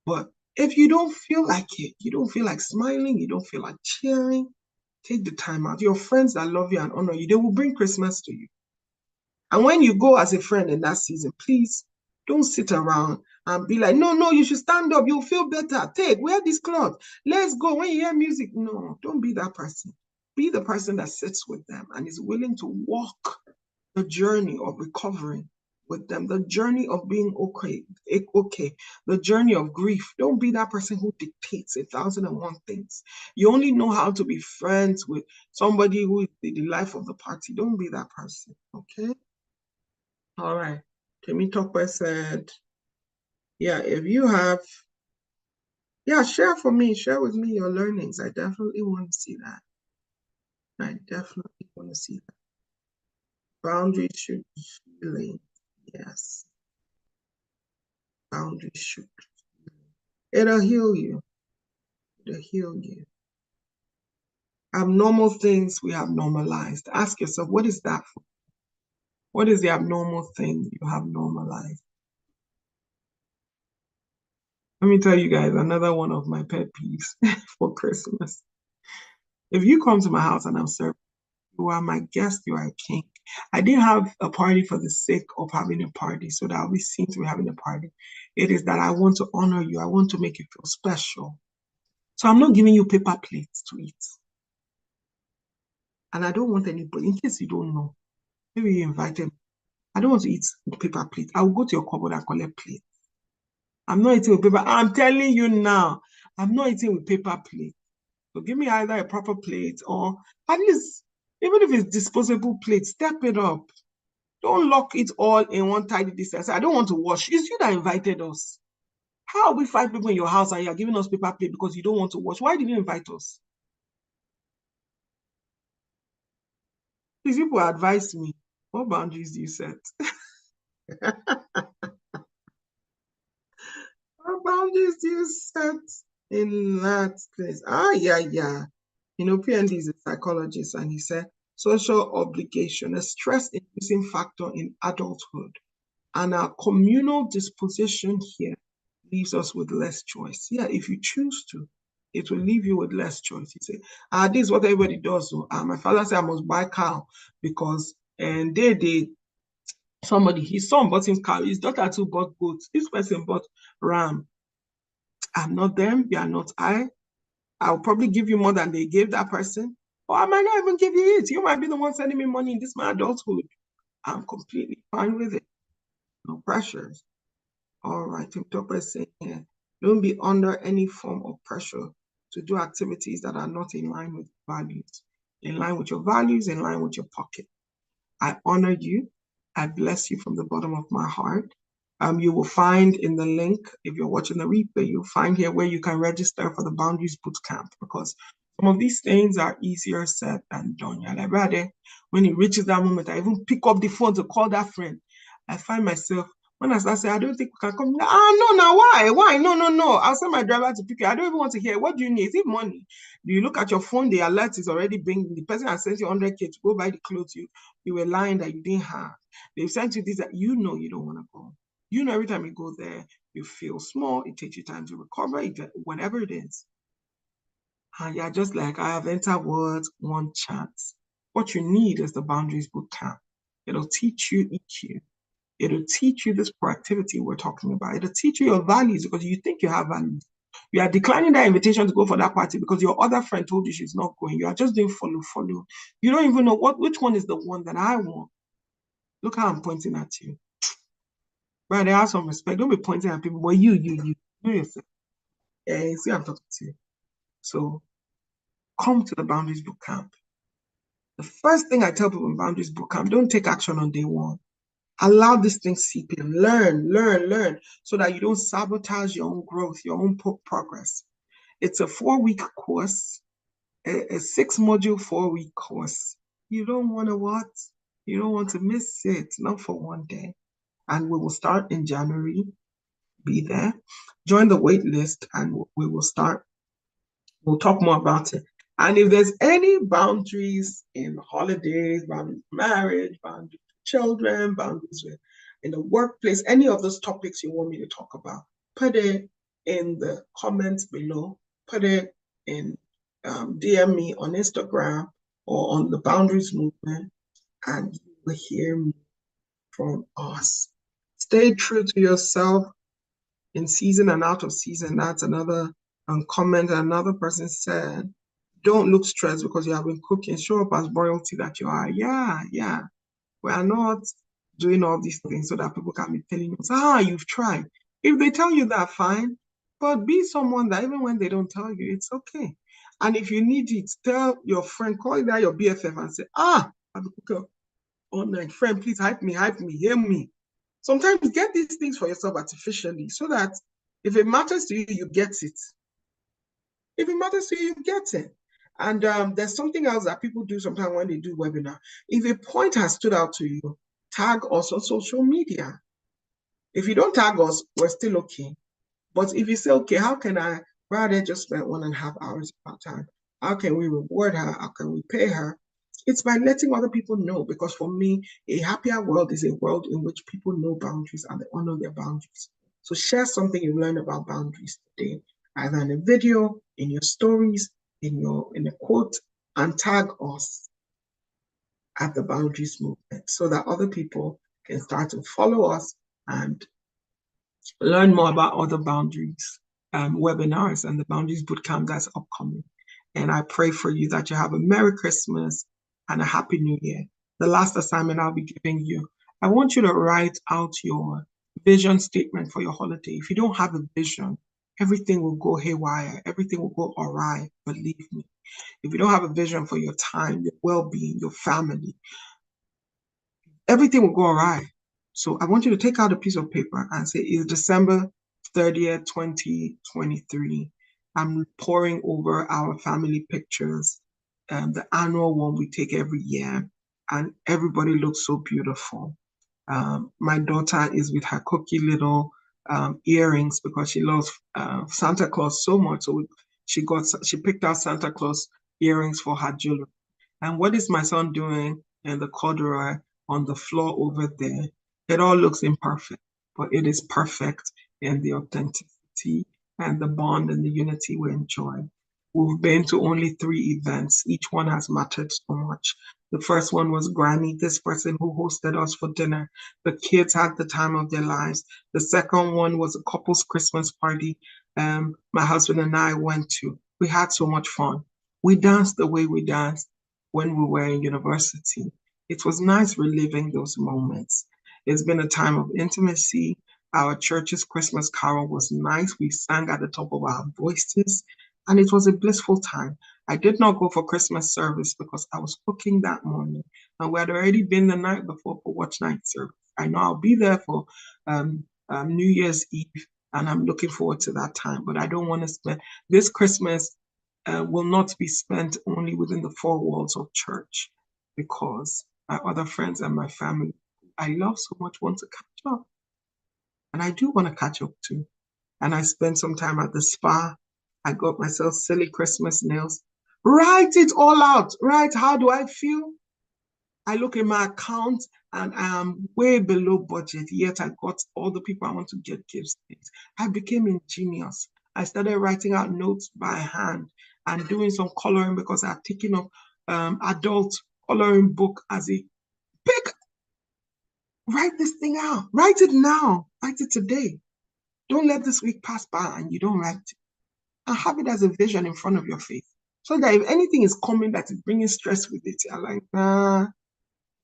But if you don't feel like it, you don't feel like smiling, you don't feel like cheering, take the time out. Your friends that love you and honor you, they will bring Christmas to you. And when you go as a friend in that season, please don't sit around and be like, no, no, you should stand up. You'll feel better. Wear this cloth. Let's go. When you hear music, no, don't be that person. Be the person that sits with them and is willing to walk the journey of recovering with them, the journey of being okay, the journey of grief. Don't be that person who dictates 1,001 things. You only know how to be friends with somebody who is the life of the party. Don't be that person, okay? All right. Temitope said, yeah, if you have, yeah, share with me your learnings. I definitely want to see that. I definitely want to see that. Boundaries should be healing. Yes. Boundaries should be healing. It'll heal you. It'll heal you. Abnormal things we have normalized. Ask yourself, what is that for? What is the abnormal thing you have normalized? Let me tell you guys another one of my pet peeves for Christmas. If you come to my house and I'm serving, you are my guest, you are a king. I didn't have a party for the sake of having a party, so that I'll be seen to be having a party. It is that I want to honor you. I want to make you feel special. So I'm not giving you paper plates to eat. And I don't want anybody, in case you don't know, maybe you invited me. I don't want to eat with paper plate. I will go to your cupboard and collect plate. I'm not eating with paper. I'm telling you now, I'm not eating with paper plate. So give me either a proper plate or at least, even if it's disposable plate, step it up. Don't lock it all in one tidy distance. I don't want to wash. It's you that invited us. How are we 5 people in your house and you're giving us paper plate because you don't want to wash? Why did you invite us? These people advise me. What boundaries do you set? What boundaries do you set in that place? Yeah. You know, PND is a psychologist and he said social obligation, a stress-inducing factor in adulthood. And our communal disposition here leaves us with less choice. Yeah, if you choose to, it will leave you with less choice. You say, this is what everybody does. So, my father said I must buy cow because and somebody, his son bought him cow, his daughter too bought goats. This person bought ram. I'm not them, you are not I. I'll probably give you more than they gave that person. Or I might not even give you it. You might be the one sending me money in this my adulthood. I'm completely fine with it. No pressures. All right, Timtopa is saying here, don't be under any form of pressure to do activities that are not in line with values. In line with your values, in line with your pocket. I honor you. I bless you from the bottom of my heart. You will find in the link, if you're watching the replay, you'll find here where you can register for the Boundaries Bootcamp because some of these things are easier said than done. And I rather, when it reaches that moment, I even pick up the phone to call that friend. I find myself, when I start saying, I don't think we can come. No, now why? Why? No. I'll send my driver to pick you. I don't even want to hear. What do you need? Is it money? Do you look at your phone? The alert is already bringing. The person has sent you 100K to go buy the clothes you were lying that you didn't have. They've sent you this that you know you don't want to go. You know every time you go there, you feel small. It takes you time to recover, whatever it is. And you're just like, I have entered words, one chance. What you need is the Boundaries Bootcamp. It'll teach you EQ. It'll teach you this proactivity we're talking about. It'll teach you your values because you think you have values. You are declining that invitation to go for that party because your other friend told you she's not going. You are just doing follow. You don't even know which one is the one that I want. Look how I'm pointing at you. Right, I have some respect. Don't be pointing at people, but you know yourself. Yeah, see, I'm talking to you. So come to the Boundaries Bootcamp. The first thing I tell people in Boundaries Bootcamp, don't take action on day one. Allow this thing seep in. Learn, so that you don't sabotage your own growth, your own progress. It's a 4-week course, a 6-module 4-week course. You don't want to what? You don't want to miss it, not for one day. And we will start in January. Be there. Join the wait list and we will start. We'll talk more about it. And if there's any boundaries in holidays, boundaries marriage, boundaries with children, boundaries with in the workplace, any of those topics you want me to talk about, put it in the comments below. Put it in DM me on Instagram or on the Boundaries Movement, and you will hear me from us. Stay true to yourself in season and out of season. That's another comment. Another person said, don't look stressed because you have been cooking. Show up as royalty that you are. Yeah, yeah. We are not doing all these things so that people can be telling us, you've tried. If they tell you that, fine. But be someone that even when they don't tell you, it's okay. And if you need it, tell your friend, call that your BFF and say, I've been cooking all night. Friend, please hype me, hear me. Sometimes get these things for yourself artificially so that if it matters to you, you get it. If it matters to you, you get it. And there's something else that people do sometimes when they do webinar. If a point has stood out to you, tag us on social media. If you don't tag us, we're still okay. But if you say, okay, how can I rather just spend 1.5 hours of our time? How can we reward her? How can we pay her? It's by letting other people know, because for me, a happier world is a world in which people know boundaries and they honor their boundaries. So share something you learned about boundaries today, either in a video, in your stories, in a quote, and tag us at the Boundaries Movement so that other people can start to follow us and learn more about other boundaries webinars and the Boundaries Bootcamp that's upcoming. And I pray for you that you have a Merry Christmas and a Happy New Year. The last assignment I'll be giving you, I want you to write out your vision statement for your holiday. If you don't have a vision, everything will go haywire. Everything will go awry, believe me. If you don't have a vision for your time, your well-being, your family, everything will go awry. So I want you to take out a piece of paper and say, it's December 30th, 2023. I'm pouring over our family pictures, the annual one we take every year, and everybody looks so beautiful. My daughter is with her cookie little earrings because she loves Santa Claus so much. So she picked out Santa Claus earrings for her jewelry. And what is my son doing in the corduroy on the floor over there? It all looks imperfect, but it is perfect in the authenticity and the bond and the unity we enjoy. We've been to only 3 events. Each one has mattered so much. The first one was Granny, this person who hosted us for dinner. The kids had the time of their lives. The second one was a couple's Christmas party my husband and I went to. We had so much fun. We danced the way we danced when we were in university. It was nice reliving those moments. It's been a time of intimacy. Our church's Christmas carol was nice. We sang at the top of our voices, and it was a blissful time. I did not go for Christmas service because I was cooking that morning, and we had already been the night before for watch night service. I know I'll be there for New Year's Eve, and I'm looking forward to that time, but I don't want to spend this Christmas will not be spent only within the 4 walls of church, because my other friends and my family I love so much want to catch up. And I do want to catch up too. And I spent some time at the spa. I got myself silly Christmas nails. Write it all out. Right? How do I feel? I look at my account and I am way below budget, yet I got all the people I want to get gifts. I became ingenious. I started writing out notes by hand and doing some coloring because I've taken up adult coloring book as a pick. Write this thing out. Write it now. Write it today. Don't let this week pass by and you don't write it. And have it as a vision in front of your face. So that if anything is coming that is bringing stress with it, you're like, nah.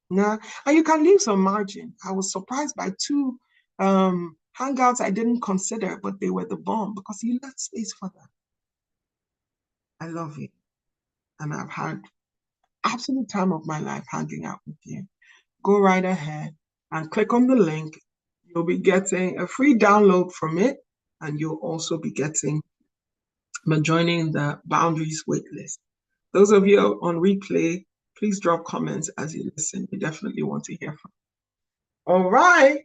And you can leave some margin. I was surprised by 2 hangouts I didn't consider, but they were the bomb because you left space for them. I love you. And I've had absolute time of my life hanging out with you. Go right ahead and click on the link. You'll be getting a free download from it, and you'll also be joining the Boundaries waitlist. Those of you on replay, Please drop comments as you listen. We definitely want to hear from you. All right.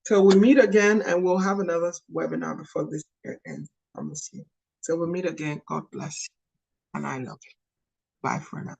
Till we meet again, and we'll have another webinar before this year ends. I promise you. Till we meet again, God bless you, and I love you. Bye for now.